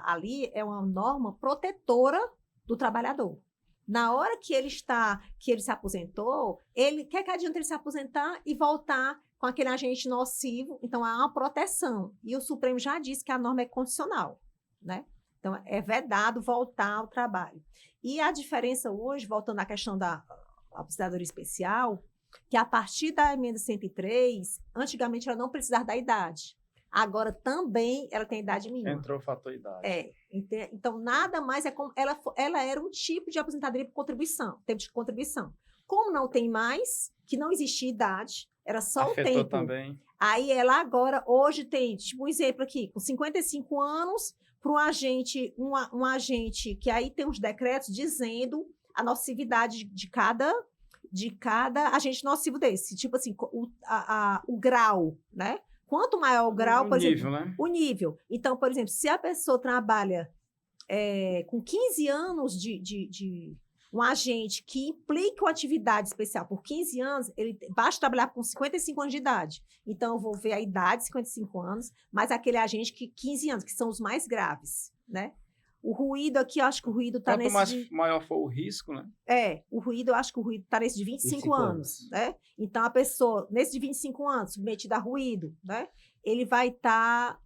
ali é uma norma protetora do trabalhador. Na hora que ele se aposentou, quer que adianta ele se aposentar e voltar com aquele agente nocivo? Então, há uma proteção. E o Supremo já disse que a norma é condicional, né? Então, é vedado voltar ao trabalho. E a diferença hoje, voltando à questão da aposentadoria especial, que a partir da emenda 103, antigamente ela não precisava da idade. Agora também ela tem idade mínima. Entrou o fator idade. Então, nada mais é como... Ela era um tipo de aposentadoria por contribuição, tempo de contribuição. Como não tem mais, que não existia idade, era só Afetou o tempo. Também. Aí ela agora, hoje tem, tipo um exemplo aqui, com 55 anos, para um agente, um agente, que aí tem uns decretos dizendo a nocividade de cada agente nocivo desse. Tipo assim, o grau, né? Quanto maior o grau, por exemplo, nível, né? o nível. Então, por exemplo, se a pessoa trabalha com 15 anos um agente que implica uma atividade especial por 15 anos, ele basta trabalhar com 55 anos de idade. Então, eu vou ver a idade, 55 anos, mas aquele agente que 15 anos, que são os mais graves, né? O ruído aqui, eu acho que o ruído está Quanto nesse... maior for o risco, né? o ruído, eu acho que o ruído está nesse de 25 anos, né? Então, a pessoa, nesse de 25 anos, submetida a ruído, né? Ele vai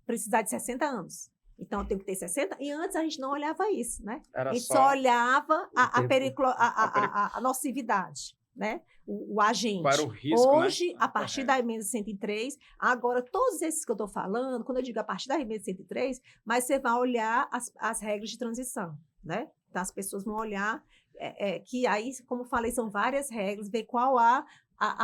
precisar de 60 anos. Então, eu tenho que ter 60. E antes a gente não olhava isso, né? Era A gente só olhava a nocividade, né? O agente. Qual era o risco, Hoje, né? a partir da emenda 103, agora, todos esses que eu estou falando, quando eu digo a partir da emenda 103, mas você vai olhar as regras de transição, né? Então, as pessoas vão olhar, que aí, como eu falei, são várias regras, ver qual a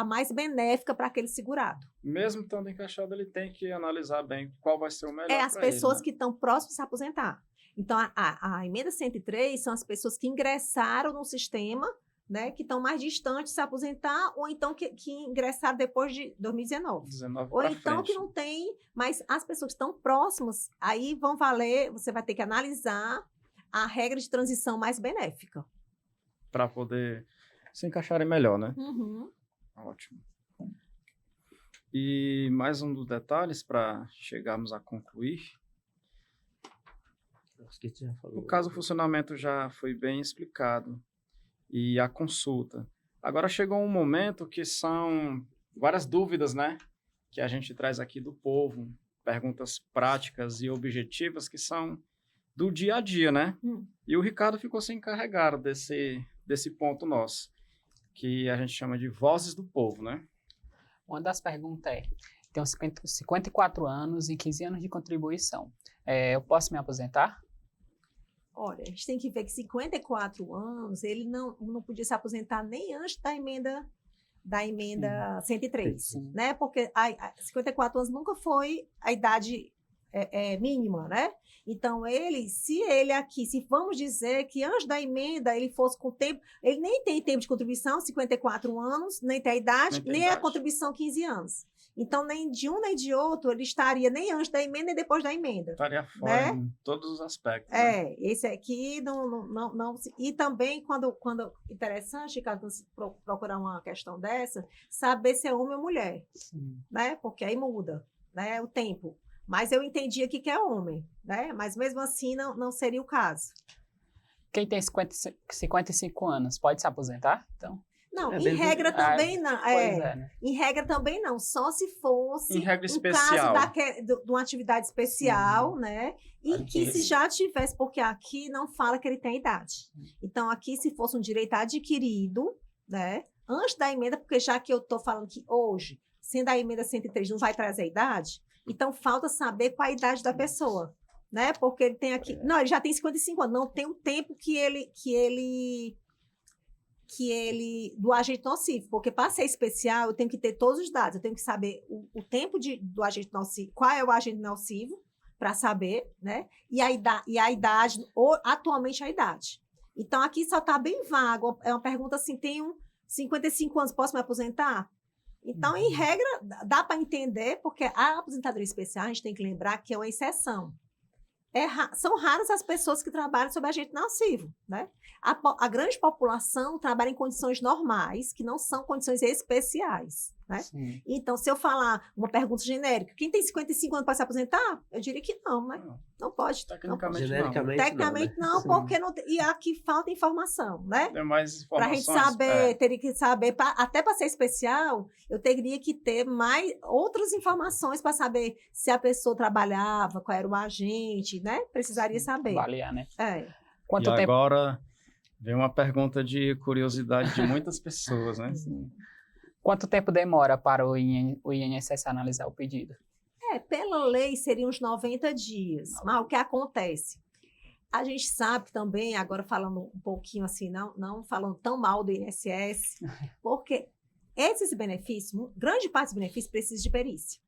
mais benéfica para aquele segurado. Mesmo estando encaixado, ele tem que analisar bem qual vai ser o melhor As pra pessoas ele, né? que estão próximas de se aposentar. Então, a emenda 103 são as pessoas que ingressaram no sistema, né, que estão mais distantes de se aposentar, ou então que ingressaram depois de 2019. 19 Ou pra então frente. que não tem, mas as pessoas que estão próximas, aí vão valer, você vai ter que analisar a regra de transição mais benéfica. Para poder se encaixarem melhor, né? Uhum. Ótimo. E mais um dos detalhes para chegarmos a concluir. Acho que já falou. No caso, o funcionamento já foi bem explicado. E a consulta. Agora chegou um momento que são várias dúvidas, né? Que a gente traz aqui do povo. Perguntas práticas e objetivas que são do dia a dia, né? E o Ricardo ficou se encarregado desse ponto nosso, que a gente chama de vozes do povo, né? Uma das perguntas tenho 54 anos e 15 anos de contribuição. Eu posso me aposentar? Olha, a gente tem que ver que 54 anos, ele não podia se aposentar nem antes da emenda 103, Sim. né? Porque 54 anos nunca foi a idade mínima, né? Então, se vamos dizer que antes da emenda ele fosse com tempo, ele nem tem tempo de contribuição, 54 anos, nem tem a idade, nem a contribuição 15 anos. Então, nem de um nem de outro, ele estaria nem antes da emenda nem depois da emenda. Estaria fora em todos os aspectos. Né? Esse aqui não. E também, quando interessante, Ricardo, procurar uma questão dessa, saber se é homem ou mulher, né? Porque aí muda, né? O tempo. Mas eu entendi aqui que é homem, né? Mas mesmo assim não seria o caso. Quem tem 55 anos pode se aposentar? Então. Não, em regra também não. Né? Em regra também não. Só se fosse em regra especial. caso de uma atividade especial, né? E que se já tivesse, porque aqui não fala que ele tem idade. Então, aqui, se fosse um direito adquirido, né? Antes da emenda, porque já que eu estou falando que hoje, sendo a emenda 103, não vai trazer a idade, então falta saber qual a idade da pessoa, né? Porque ele tem aqui... Não, ele já tem 55 anos. Não tem o tempo que ele do agente nocivo, porque para ser especial eu tenho que ter todos os dados, eu tenho que saber o tempo do agente nocivo, qual é o agente nocivo, para saber, né? E a idade, ou atualmente a idade. Então aqui só está bem vago, é uma pergunta assim, tenho 55 anos, posso me aposentar? Então, em regra, dá para entender, porque a aposentadoria especial, a gente tem que lembrar que é uma exceção. São raras as pessoas que trabalham sob agente nocivo, né? A grande população trabalha em condições normais, que não são condições especiais, né? Sim. Então, se eu falar uma pergunta genérica, quem tem 55 anos pode se aposentar? Eu diria que não, né? Não pode. Tecnicamente Genericamente Tecnicamente não, Sim. porque e aqui falta informação, né? Tem mais Para a informações. gente saber, teria que saber, até para ser especial, eu teria que ter mais outras informações para saber se a pessoa trabalhava, qual era o agente, né? Precisaria saber. Avaliar, né? E agora vem uma pergunta de curiosidade de muitas pessoas, né? Quanto tempo demora para o INSS analisar o pedido? Pela lei seriam uns 90 dias. Mas o que acontece? A gente sabe também, agora falando um pouquinho assim, não falando tão mal do INSS, porque esses benefícios, grande parte dos benefícios precisa de perícia.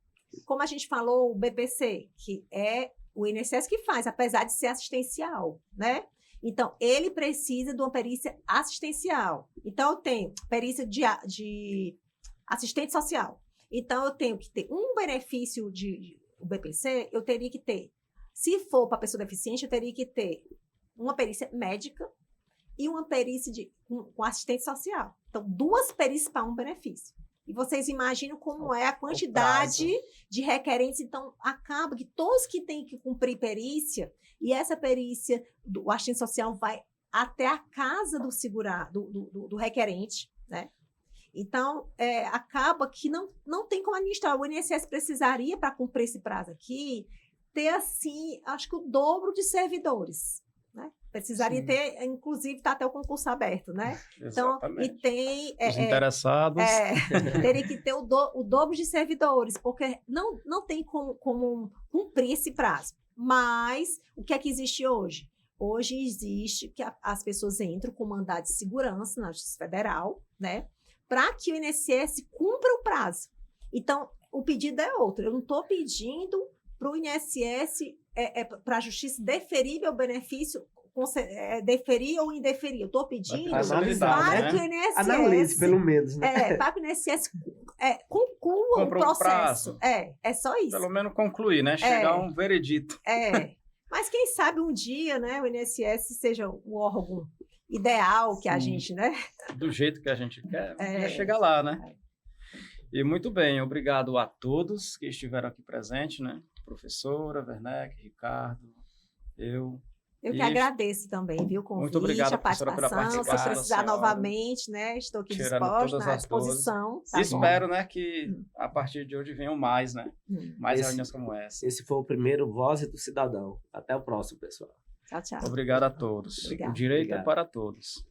Como a gente falou, o BPC, que é o INSS que faz, apesar de ser assistencial, né? Então, ele precisa de uma perícia assistencial. Então, eu tenho perícia de assistente social. Então, eu tenho que ter um benefício o BPC, eu teria que ter, se for para pessoa deficiente, eu teria que ter uma perícia médica e uma perícia com assistente social. Então, 2 perícias para um benefício. E vocês imaginam como é a quantidade de requerentes. Então, acaba que todos que têm que cumprir perícia, e essa perícia do assistente social vai até a casa do requerente, né? Então, acaba que não tem como administrar. O INSS precisaria, para cumprir esse prazo aqui, ter, assim, acho que o dobro de servidores, né? Precisaria ter, inclusive, tá até o concurso aberto, né? Então, e tem... Os interessados. Teria que ter o dobro de servidores, porque não tem como cumprir esse prazo. Mas, o que é que existe hoje? Hoje existe que as pessoas entram com mandado de segurança na Justiça Federal, né? Para que o INSS cumpra o prazo. Então, o pedido é outro. Eu não estou pedindo para o INSS, para a Justiça deferir meu benefício, deferir ou indeferir. Eu estou pedindo para que o INSS... Analise, pelo menos, né? Para que o INSS conclua o processo. É só isso. Pelo menos concluir, né? Chegar a um veredito. Mas quem sabe um dia, né, o INSS seja o órgão ideal que a gente, né? Do jeito que a gente quer chegar lá, né? E muito bem, obrigado a todos que estiveram aqui presentes, né? Professora, Werneck, Ricardo, eu que agradeço também, viu, o convite, muito obrigado, a participação. Se precisar novamente, né, estou aqui disposta, à disposição. Tá espero, né, que a partir de hoje venham mais, né? Mais reuniões como essa. Esse foi o primeiro Voz do Cidadão. Até o próximo, pessoal. Tchau, tchau. Obrigado a todos. Obrigado. O direito é para todos.